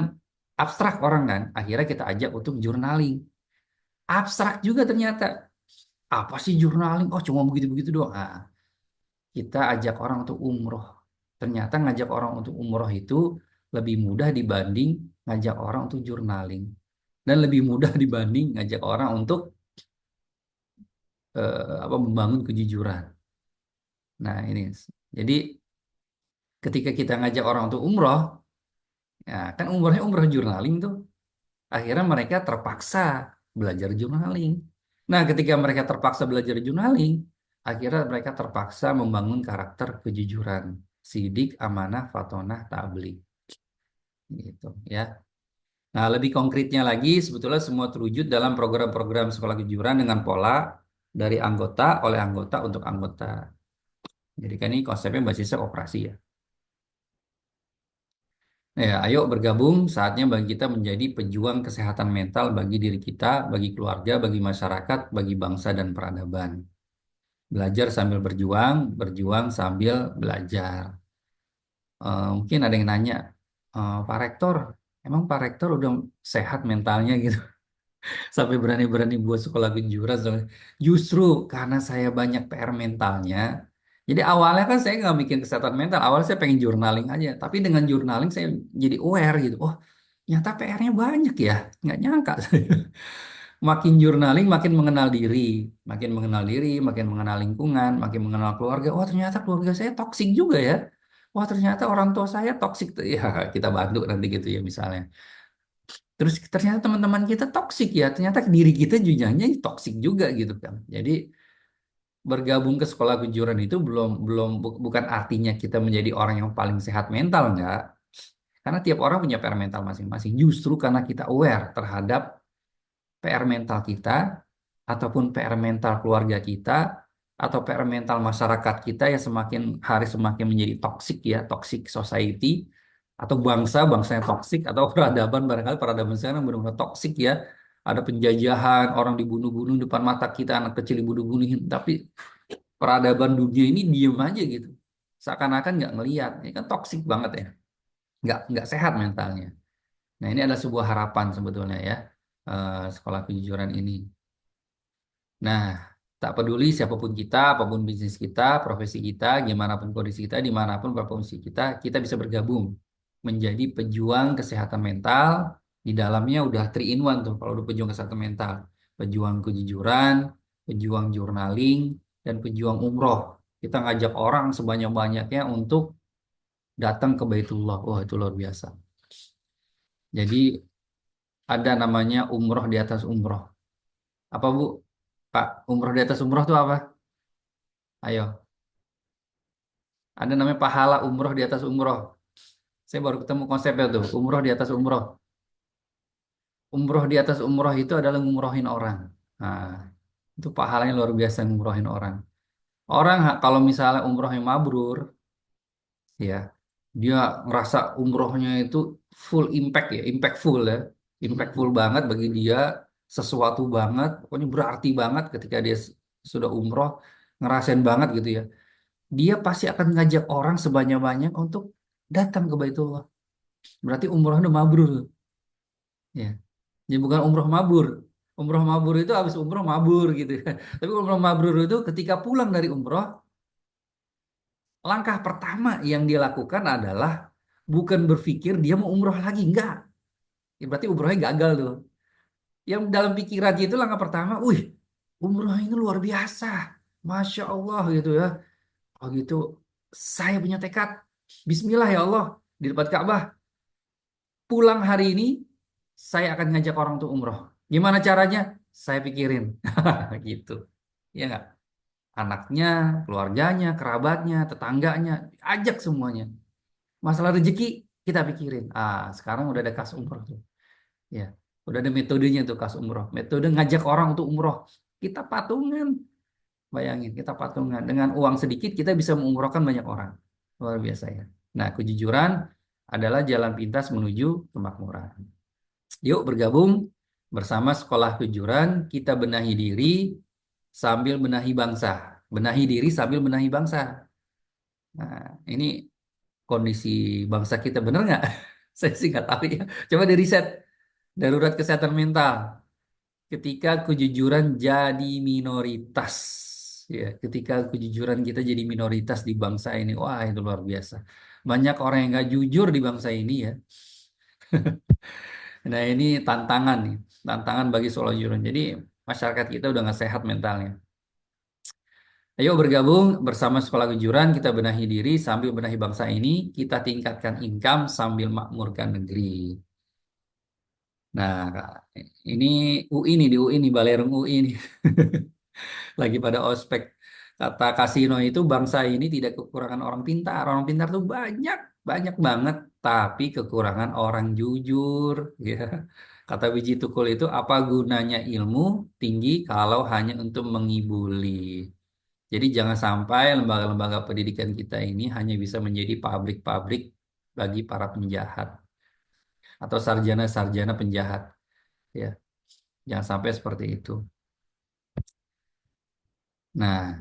abstrak orang kan, akhirnya kita ajak untuk journaling. Abstrak juga ternyata. Apa sih journaling? Oh cuma begitu-begitu doang. Ah, kita ajak orang untuk umroh. Ternyata ngajak orang untuk umroh itu lebih mudah dibanding ngajak orang untuk journaling. Dan lebih mudah dibanding ngajak orang untuk membangun kejujuran. Nah ini, jadi ketika kita ngajak orang untuk umroh, ya kan umrohnya umroh journaling tuh. Akhirnya mereka terpaksa belajar journaling. Nah ketika mereka terpaksa belajar journaling, akhirnya mereka terpaksa membangun karakter kejujuran. Sidik, amanah, fatonah, tabligh. Gitu ya. Nah, lebih konkretnya lagi, sebetulnya semua terwujud dalam program-program sekolah kejujuran dengan pola dari anggota, oleh anggota, untuk anggota. Jadi kan ini konsepnya basisnya operasi ya. Nah, ya, ayo bergabung, saatnya bagi kita menjadi pejuang kesehatan mental bagi diri kita, bagi keluarga, bagi masyarakat, bagi bangsa dan peradaban. Belajar sambil berjuang, berjuang sambil belajar. Mungkin ada yang nanya, Pak Rektor, emang Pak Rektor udah sehat mentalnya gitu? Sampai berani-berani buat sekolah kejujuran. Justru karena saya banyak PR mentalnya. Jadi awalnya kan saya nggak bikin kesehatan mental. Awalnya saya pengen journaling aja. Tapi dengan journaling saya jadi aware gitu. Oh, ternyata PR-nya banyak ya. Nggak nyangka saya. Makin journaling, makin mengenal diri. Makin mengenal diri, makin mengenal lingkungan, makin mengenal keluarga. Wah, ternyata keluarga saya toksik juga ya. Wah, ternyata orang tua saya toksik. Ya, kita bantu nanti gitu ya misalnya. Terus ternyata teman-teman kita toksik ya, ternyata diri kita jujanya toksik juga gitu kan. Jadi bergabung ke sekolah kejujuran itu belum belum bukan artinya kita menjadi orang yang paling sehat mental enggak. Karena tiap orang punya PR mental masing-masing. Justru karena kita aware terhadap PR mental kita ataupun PR mental keluarga kita atau PR mental masyarakat kita yang semakin hari semakin menjadi toksik ya, toxic society atau bangsa yang toksik atau peradaban barangkali peradaban sekarang benar-benar toksik ya. Ada penjajahan, orang dibunuh-bunuh depan mata kita, anak kecil dibunuh-bunuhin, tapi peradaban dunia ini diem aja gitu. Seakan-akan nggak ngelihat, ini kan toksik banget ya, nggak sehat mentalnya. Nah ini adalah sebuah harapan sebetulnya ya, sekolah kejujuran ini. Nah, tak peduli siapapun kita, apapun bisnis kita, profesi kita, gimana pun kondisi kita, dimanapun berfungsi kita, kita bisa bergabung menjadi pejuang kesehatan mental. Di dalamnya udah 3 in 1 tuh, kalau udah pejuang kesehatan mental. Pejuang kejujuran, pejuang journaling, dan pejuang umroh. Kita ngajak orang sebanyak-banyaknya untuk datang ke Baitullah. Wah, itu luar biasa. Jadi ada namanya umroh di atas umroh. Apa Bu? Pak, umroh di atas umroh itu apa? Ayo. Ada namanya pahala umroh di atas umroh. Saya baru ketemu konsepnya tuh, umroh di atas umroh. Umroh di atas umroh itu adalah ngumrohin orang. Nah, itu pahalanya luar biasa ngumrohin orang. Orang kalau misalnya umrohnya mabrur, ya, dia ngerasa umrohnya itu full impact ya, impactful ya, impactful banget bagi dia, sesuatu banget, pokoknya berarti banget ketika dia sudah umroh, ngerasain banget gitu ya. Dia pasti akan ngajak orang sebanyak-banyak untuk datang ke Baitullah. Berarti umrohnya udah mabrur. Ya. Jadi bukan umroh mabur. Umroh mabur itu habis umroh mabur gitu kan. Tapi umroh mabrur itu ketika pulang dari umroh, langkah pertama yang dia lakukan adalah bukan berpikir dia mau umroh lagi. Enggak. Ya, berarti umrohnya gagal tuh. Yang dalam pikirannya itu langkah pertama, wih, umroh ini luar biasa. Masya Allah gitu ya. Oh gitu, saya punya tekad. Bismillah ya Allah, di depan Ka'bah. Pulang hari ini, saya akan ngajak orang untuk umroh. Gimana caranya? Saya pikirin. Gitu. Ya nggak? Anaknya, keluarganya, kerabatnya, tetangganya, ajak semuanya. Masalah rezeki, kita pikirin. Ah, sekarang udah ada kas umroh tuh. Ya, udah ada metodenya tuh kas umroh. Metode ngajak orang untuk umroh. Kita patungan. Bayangin, kita patungan. Dengan uang sedikit kita bisa mengumrohkan banyak orang. Luar biasa ya. Nah, kejujuran adalah jalan pintas menuju kemakmuran. Yuk bergabung bersama Sekolah Kejujuran. Kita benahi diri sambil benahi bangsa. Benahi diri sambil benahi bangsa. Nah, ini kondisi bangsa kita bener nggak? Saya sih nggak tahu ya. Coba di riset. Darurat kesehatan mental. Ketika kejujuran jadi minoritas. Ya, ketika kejujuran kita jadi minoritas di bangsa ini, wah itu luar biasa. Banyak orang yang nggak jujur di bangsa ini ya. Nah ini tantangan nih, tantangan bagi Solo Jurun. Jadi masyarakat kita udah nggak sehat mentalnya. Ayo bergabung bersama Sekolah Kejujuran, kita benahi diri sambil benahi bangsa ini, kita tingkatkan income sambil makmurkan negeri. Nah, ini UI nih, di UI nih, Balerung UI nih. Lagi pada ospek. Kata Kasino itu bangsa ini tidak kekurangan orang pintar. Orang pintar tuh banyak, banyak banget. Tapi kekurangan orang jujur. Ya. Kata Wiji Tukul itu apa gunanya ilmu tinggi kalau hanya untuk mengibuli. Jadi jangan sampai lembaga-lembaga pendidikan kita ini hanya bisa menjadi pabrik-pabrik bagi para penjahat atau sarjana-sarjana penjahat. Ya, jangan sampai seperti itu. Nah,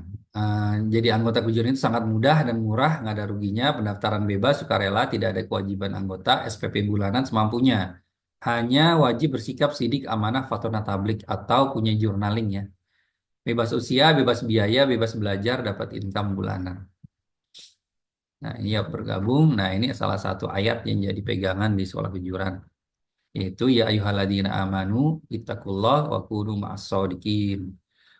jadi anggota kejujuran itu sangat mudah dan murah, nggak ada ruginya, pendaftaran bebas, sukarela, tidak ada kewajiban anggota, SPP bulanan semampunya. Hanya wajib bersikap sidik, amanah, fatona tablik, atau punya journaling ya. Bebas usia, bebas biaya, bebas belajar, dapat income bulanan. Nah, ini ya bergabung. Nah, ini salah satu ayat yang jadi pegangan di sekolah kejujuran. Yaitu ya ayyuhalladzina amanu ittaqullah wa kunu ma'as-shodiqin.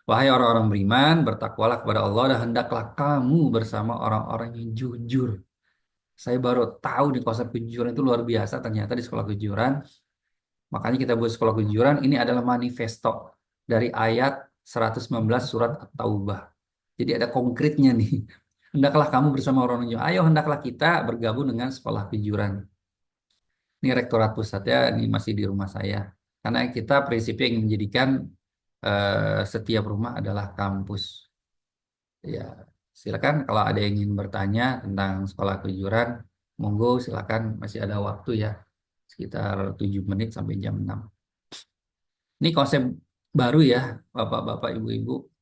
Wahai orang-orang beriman, bertakwalah kepada Allah dan hendaklah kamu bersama orang-orang yang jujur. Saya baru tahu nih konsep kejujuran itu luar biasa ternyata di sekolah kejujuran. Makanya kita buat sekolah kejujuran ini adalah manifesto dari ayat 119 surat At-Taubah. Jadi ada konkretnya nih. Hendaklah kamu bersama orang-orang jujur. Ayo hendaklah kita bergabung dengan sekolah kejujuran. Ini rektorat pusatnya ini masih di rumah saya. Karena kita prinsipnya ingin menjadikan setiap rumah adalah kampus. Ya, silakan kalau ada yang ingin bertanya tentang sekolah kejujuran, monggo silakan masih ada waktu ya. Sekitar 7 menit sampai jam 6. Ini konsep baru ya, Bapak-bapak, Ibu-ibu.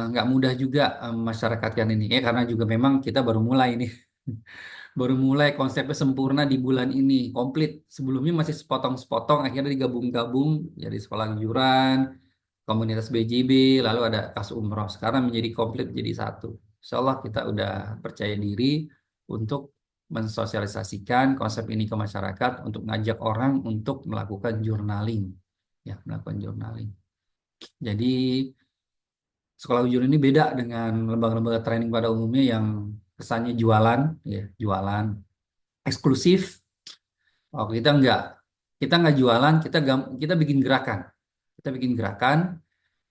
Nggak mudah juga masyarakatkan ini. Ya, karena juga memang kita baru mulai ini. Baru mulai konsepnya sempurna di bulan ini, komplit. Sebelumnya masih sepotong-sepotong, akhirnya digabung-gabung jadi sekolah kejujuran, komunitas BJB, lalu ada kas umroh. Sekarang menjadi komplit jadi satu. Insya Allah kita udah percaya diri untuk mensosialisasikan konsep ini ke masyarakat, untuk ngajak orang untuk melakukan journaling. Ya, melakukan journaling. Jadi sekolah ujur ini beda dengan lembaga-lembaga training pada umumnya yang kesannya jualan, ya, jualan eksklusif. Oh, kita nggak jualan, kita bikin gerakan. Kita bikin gerakan.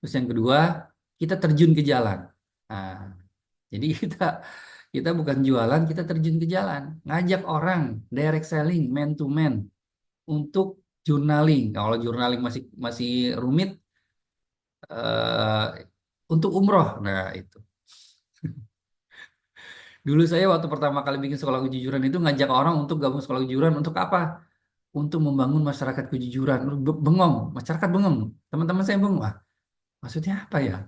Terus yang kedua, kita terjun ke jalan. Nah, jadi kita bukan jualan, kita terjun ke jalan, ngajak orang direct selling, man to man untuk journaling. Kalau journaling masih masih rumit, untuk umroh. Nah, itu. Dulu saya waktu pertama kali bikin sekolah kejujuran itu ngajak orang untuk gabung sekolah kejujuran untuk apa? Untuk membangun masyarakat kejujuran. Bengong, masyarakat bengong. Teman-teman saya bengong. Wah, maksudnya apa ya?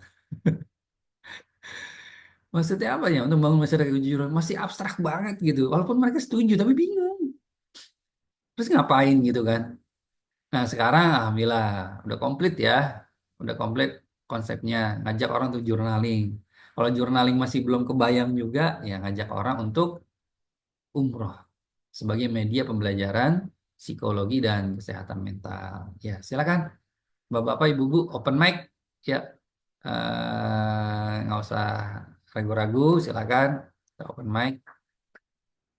Maksudnya apa ya untuk membangun masyarakat kejujuran? Masih abstrak banget gitu. Walaupun mereka setuju tapi bingung. Terus ngapain gitu kan? Nah sekarang alhamdulillah udah komplit ya. Udah komplit konsepnya. Ngajak orang untuk journaling. Kalau journaling masih belum kebayang juga, ya ngajak orang untuk umroh sebagai media pembelajaran psikologi dan kesehatan mental. Ya, silakan Bapak-bapak, Ibu-ibu open mic ya. Nggak usah ragu-ragu, silakan kita open mic.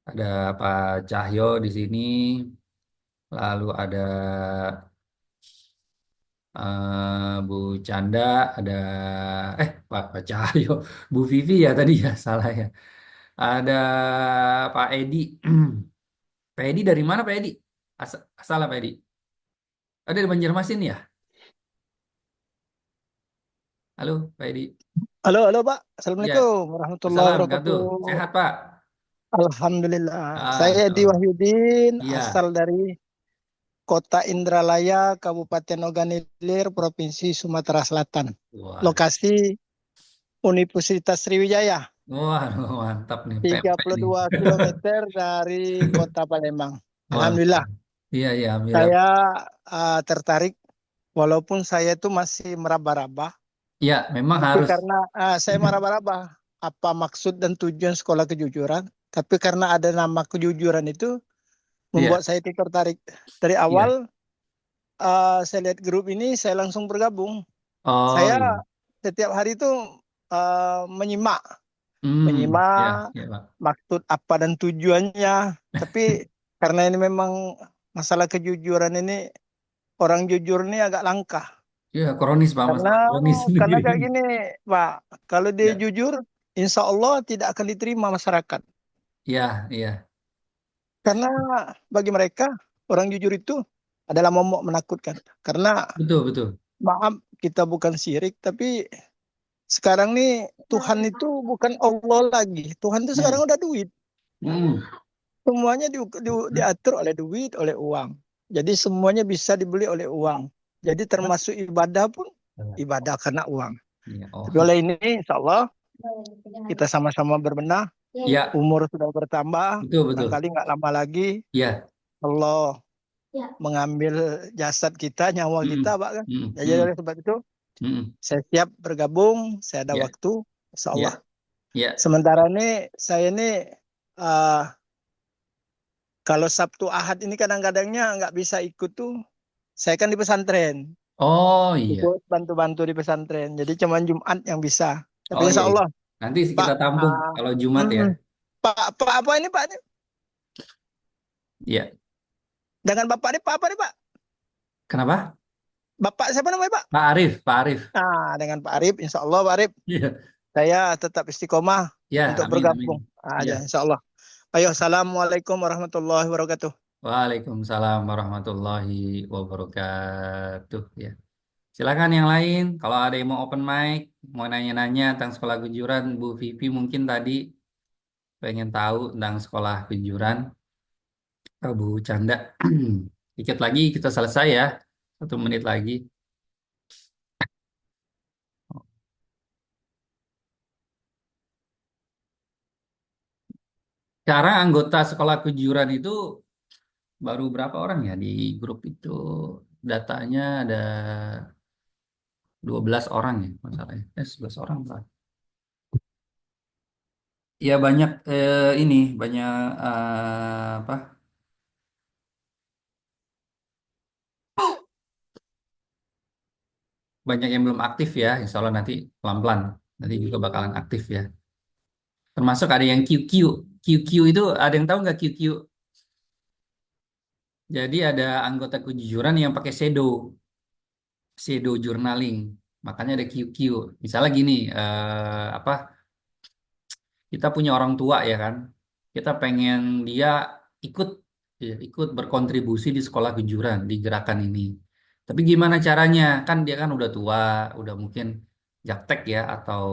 Ada Pak Cahyo di sini, lalu ada Bu Canda, ada Pak Cahyo, Bu Vivi ya tadi ya salah ya. Ada Pak Edi. Pak Edi dari mana Pak Edi? Asal Pak Edi. Ada di Banjarmasin ya? Halo Pak Edi. Halo, halo Pak. Ya, Assalamualaikum warahmatullahi assalamualaikum. wabarakatuh. Sehat Pak? Alhamdulillah. Saya Edi Alhamdulillah. Wahyudin, Iya. asal dari Kota Indralaya, Kabupaten Ogan Ilir, Provinsi Sumatera Selatan. Wah, Lokasi Universitas Sriwijaya, waduh, mantap nih pempek nih. 32 kilometer dari Kota Palembang. Wah, Alhamdulillah, iya iya, alhamdulillah. saya tertarik walaupun saya itu masih meraba-raba, Ya, memang tapi harus. karena saya meraba-raba apa maksud dan tujuan sekolah kejujuran, tapi karena ada nama kejujuran itu Iya, membuat saya tertarik. Dari iya. awal saya lihat grup ini, saya langsung bergabung. Oh, Saya iya. setiap hari itu menyimak, Ya, menyimak ya Pak. maksud apa dan tujuannya. Tapi karena ini memang masalah kejujuran ini, orang jujur ini agak langka. Iya, kronis Pak, Karena masalah kronis karena negeri kayak ini. gini, Pak, kalau dia Ya, jujur, insya Allah tidak akan diterima masyarakat. iya, iya. Karena bagi mereka, orang jujur itu adalah momok menakutkan. Karena Betul, betul. maaf, kita bukan syirik, tapi sekarang nih Tuhan itu bukan Allah lagi. Tuhan itu sekarang Hmm. udah duit. Hmm. Semuanya diatur oleh duit, oleh uang. Jadi semuanya bisa dibeli oleh uang. Jadi termasuk ibadah pun ibadah karena uang. Iya, Tapi oh. oleh ini, insya Allah kita sama-sama berbenah. Ya, Umur sudah bertambah. betul, betul. Barangkali nggak lama lagi Iya. Allah mengambil jasad kita, nyawa Hmm. kita, Pak kan. Hmm. Jadi Hmm. oleh sebab itu, Hmm. saya siap bergabung. Saya ada Ya, waktu, insya Allah. ya, ya. Sementara ini saya ini eh, kalau Sabtu Ahad ini kadang-kadangnya nggak bisa ikut tuh. Saya kan di pesantren, Oh, iya. ikut bantu-bantu di pesantren. Jadi cuma Jumat yang bisa. Tapi Oh, iya, insya iya. Allah, Nanti Pak. kita tampung kalau Jumat ya. Mm, Pak apa ini Pak? Iya. Dengan Bapak ini Pak apa nih Pak? Kenapa? Bapak siapa namanya Pak? Pak Arif, Pak Arif. Nah, dengan Pak Arif, insya Allah Pak Arif, Iya. saya tetap istiqomah Ya, untuk amin, amin. bergabung aja, Iya. insya Allah. Ayo, assalamualaikum warahmatullahi wabarakatuh. Waalaikumsalam warahmatullahi wabarakatuh. Ya. Silakan yang lain. Kalau ada yang mau open mic, mau nanya-nanya tentang sekolah kejuran, Bu Vivi mungkin tadi pengen tahu tentang sekolah kejuran. Bu Canda. Dikit lagi kita selesai ya. 1 menit lagi. Cara anggota sekolah kejuran itu baru berapa orang ya di grup itu? Datanya ada 12 orang ya masalahnya. 11 orang lah. Ya banyak ini banyak apa? Banyak yang belum aktif ya. Insya Allah nanti pelan-pelan nanti juga bakalan aktif ya. Termasuk ada yang QQ. QQ itu ada yang tahu nggak QQ? Jadi ada anggota kejujuran yang pakai shadow journaling. Makanya ada QQ. Misalnya gini, apa? Kita punya orang tua ya kan, kita pengen dia ikut ya, ikut berkontribusi di sekolah kejuran di gerakan ini. Tapi gimana caranya? Kan dia kan udah tua, udah mungkin jaktek ya atau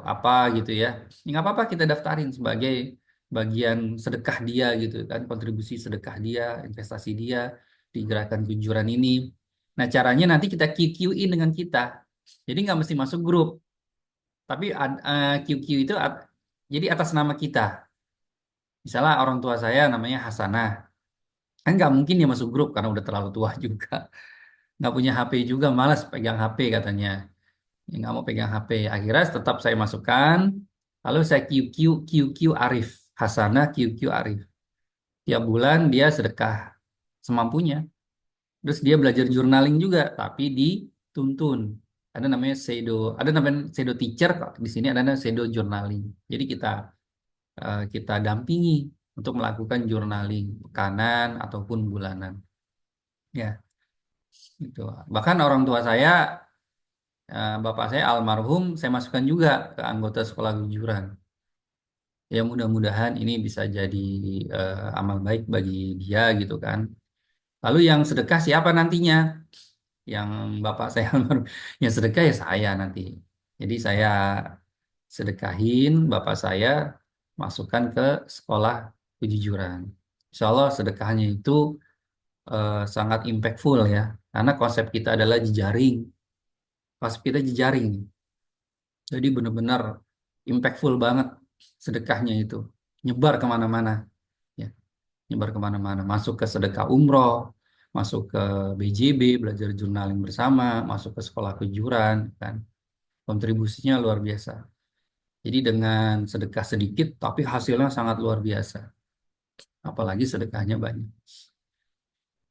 apa gitu ya. Ya nggak apa-apa kita daftarin sebagai bagian sedekah dia gitu kan, kontribusi sedekah dia, investasi dia di gerakan kejuran ini. Nah caranya nanti kita QQ-in dengan kita. Jadi nggak mesti masuk grup, tapi QQ itu jadi atas nama kita. Misalnya orang tua saya namanya Hasanah. Kan nggak mungkin dia masuk grup karena udah terlalu tua juga. Nggak punya HP juga, malas pegang HP katanya. Ya, nggak mau pegang HP. Akhirnya tetap saya masukkan. Lalu saya QQ Arif. Hasanah QQ Arif. Tiap bulan dia sedekah semampunya. Terus dia belajar journaling juga, tapi dituntun. Ada namanya Sedo Teacher kok. Di sini ada namanya Sedo Journaling. Jadi kita dampingi untuk melakukan journaling bulanan ataupun bulanan. Ya, gitu. Bahkan orang tua saya, bapak saya almarhum, saya masukkan juga ke anggota sekolah kejujuran. Ya mudah-mudahan ini bisa jadi amal baik bagi dia gitu kan. Lalu yang sedekah siapa nantinya? Yang bapak saya yang sedekah ya saya nanti. Jadi saya sedekahin bapak saya masukkan ke sekolah kejujuran. Insya Allah sedekahnya itu sangat impactful ya. Karena konsep kita adalah jejaring. Konsep kita jejaring. Jadi benar-benar impactful banget sedekahnya itu. Nyebar kemana-mana. Ya, nyebar kemana-mana. Masuk ke sedekah umroh, masuk ke BJB, belajar jurnaling bersama, masuk ke sekolah kejujuran, kan. Kontribusinya luar biasa. Jadi dengan sedekah sedikit, tapi hasilnya sangat luar biasa. Apalagi sedekahnya banyak.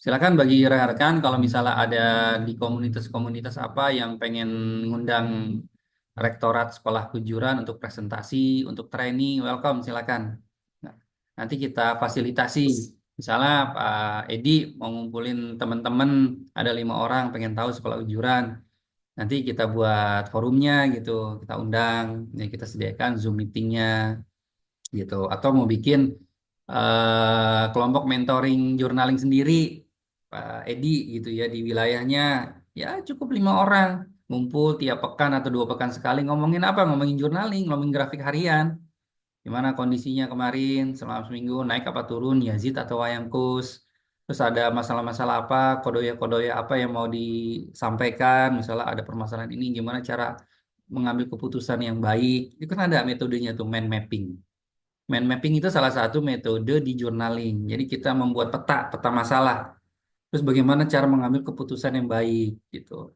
Silakan bagi rekan-rekan kalau misalnya ada di komunitas-komunitas apa yang pengen ngundang Rektorat Sekolah Kejujuran untuk presentasi, untuk training, welcome silakan. Nah, nanti kita fasilitasi. Misalnya Pak Edi mau ngumpulin teman-teman ada 5 orang pengen tahu sekolah kejujuran. Nanti kita buat forumnya gitu, kita undang, ya kita sediakan Zoom meetingnya gitu. Atau mau bikin kelompok mentoring journaling sendiri, Pak Edi gitu ya di wilayahnya, ya cukup 5 orang ngumpul tiap pekan atau 2 pekan sekali ngomongin apa? Ngomongin journaling, ngomongin grafik harian. Gimana kondisinya kemarin selama seminggu naik apa turun Yazid atau Wayangkus. Terus ada masalah-masalah apa, kodoya-kodoya apa yang mau disampaikan. Misalnya ada permasalahan ini, gimana cara mengambil keputusan yang baik. Itu kan ada metodenya tuh, mind mapping. Mind mapping itu salah satu metode di journaling. Jadi kita membuat peta, peta masalah. Terus bagaimana cara mengambil keputusan yang baik gitu.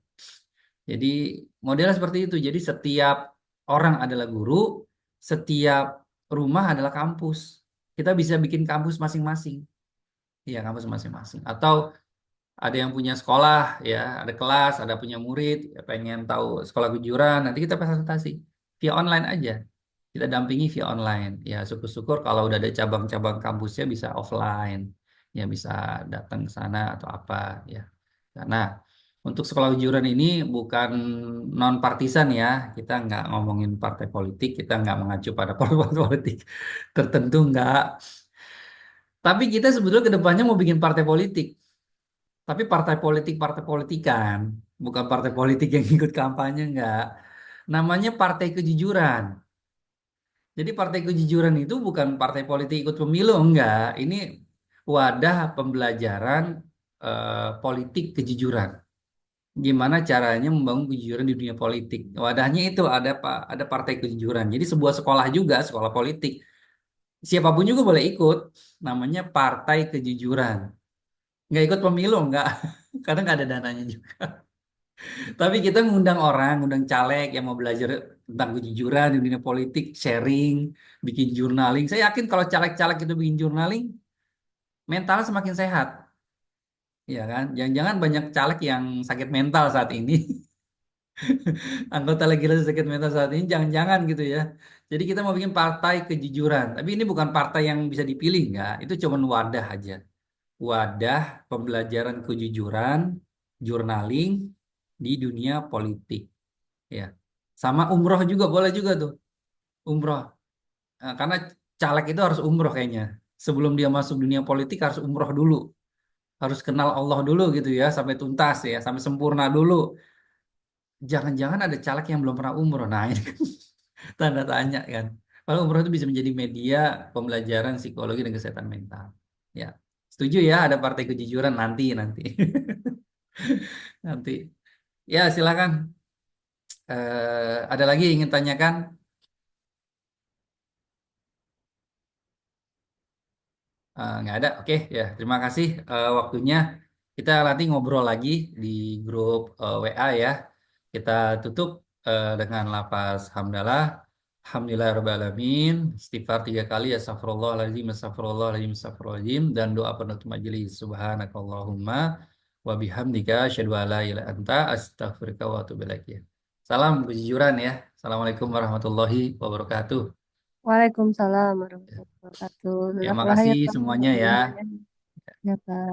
Jadi modelnya seperti itu. Jadi setiap orang adalah guru, setiap rumah adalah kampus. Kita bisa bikin kampus masing-masing. Iya, kampus masing-masing. Atau ada yang punya sekolah, ya, ada kelas, ada punya murid, ya, pengen tahu sekolah kejujuran, nanti kita presentasi via online aja. Kita dampingi via online. Ya, syukur-syukur kalau udah ada cabang-cabang kampusnya bisa offline, ya bisa datang ke sana atau apa, ya. Karena untuk sekolah kejujuran ini bukan non partisan ya, kita nggak ngomongin partai politik, kita nggak mengacu pada partai politik tertentu nggak. Tapi kita sebetulnya kedepannya mau bikin partai politik. Tapi partai politikan, bukan partai politik yang ikut kampanye enggak. Namanya Partai Kejujuran. Jadi Partai Kejujuran itu bukan partai politik ikut pemilu enggak. Ini wadah pembelajaran politik kejujuran. Gimana caranya membangun kejujuran di dunia politik. Wadahnya itu ada Partai Kejujuran. Jadi sebuah sekolah juga, sekolah politik. Siapapun juga boleh ikut. Namanya Partai Kejujuran. Nggak ikut pemilu enggak. Karena nggak ada dananya juga. Tapi kita ngundang orang, ngundang caleg yang mau belajar tentang kejujuran di dunia politik, sharing, bikin journaling. Saya yakin kalau caleg-caleg itu bikin journaling, mentalnya semakin sehat. Ya kan? Jangan-jangan banyak caleg yang sakit mental saat ini. Anggota legislatif sakit mental saat ini, jangan-jangan gitu ya. Jadi kita mau bikin partai kejujuran. Tapi ini bukan partai yang bisa dipilih, enggak. Itu cuma wadah aja. Wadah pembelajaran kejujuran, journaling di dunia politik. Ya, sama umroh juga boleh juga tuh umroh. Karena caleg itu harus umroh kayaknya. Sebelum dia masuk dunia politik harus umroh dulu, harus kenal Allah dulu gitu ya, sampai tuntas ya, sampai sempurna dulu. Jangan-jangan ada caleg yang belum pernah umroh. Nah, ini kan tanda tanya kan. Kalau umroh itu bisa menjadi media pembelajaran psikologi dan kesehatan mental. Ya, setuju ya ada partai kejujuran nanti nanti nanti. Ya silakan. Ada lagi yang ingin tanyakan? Nggak ada. Oke, ya. Terima kasih waktunya. Kita nanti ngobrol lagi di grup WA ya. Kita tutup dengan lafaz hamdalah. Alhamdulillahirrahmanirrahim. Istighfar 3 kali. Astagfirullahaladzim, astagfirullahaladzim, astagfirullahaladzim. Dan doa penutup majelis. Subhanakallahumma wa bihamdika asyhadu an la ilaha illa anta astaghfiruka wa atubu ilaik. Salam kejujuran ya. Assalamualaikum warahmatullahi wabarakatuh. Waalaikumsalam warahmatullahi wabarakatuh. Ya, Jazakallah ya makasih Pak. semuanya ya. Bimbingannya. Ya Pak.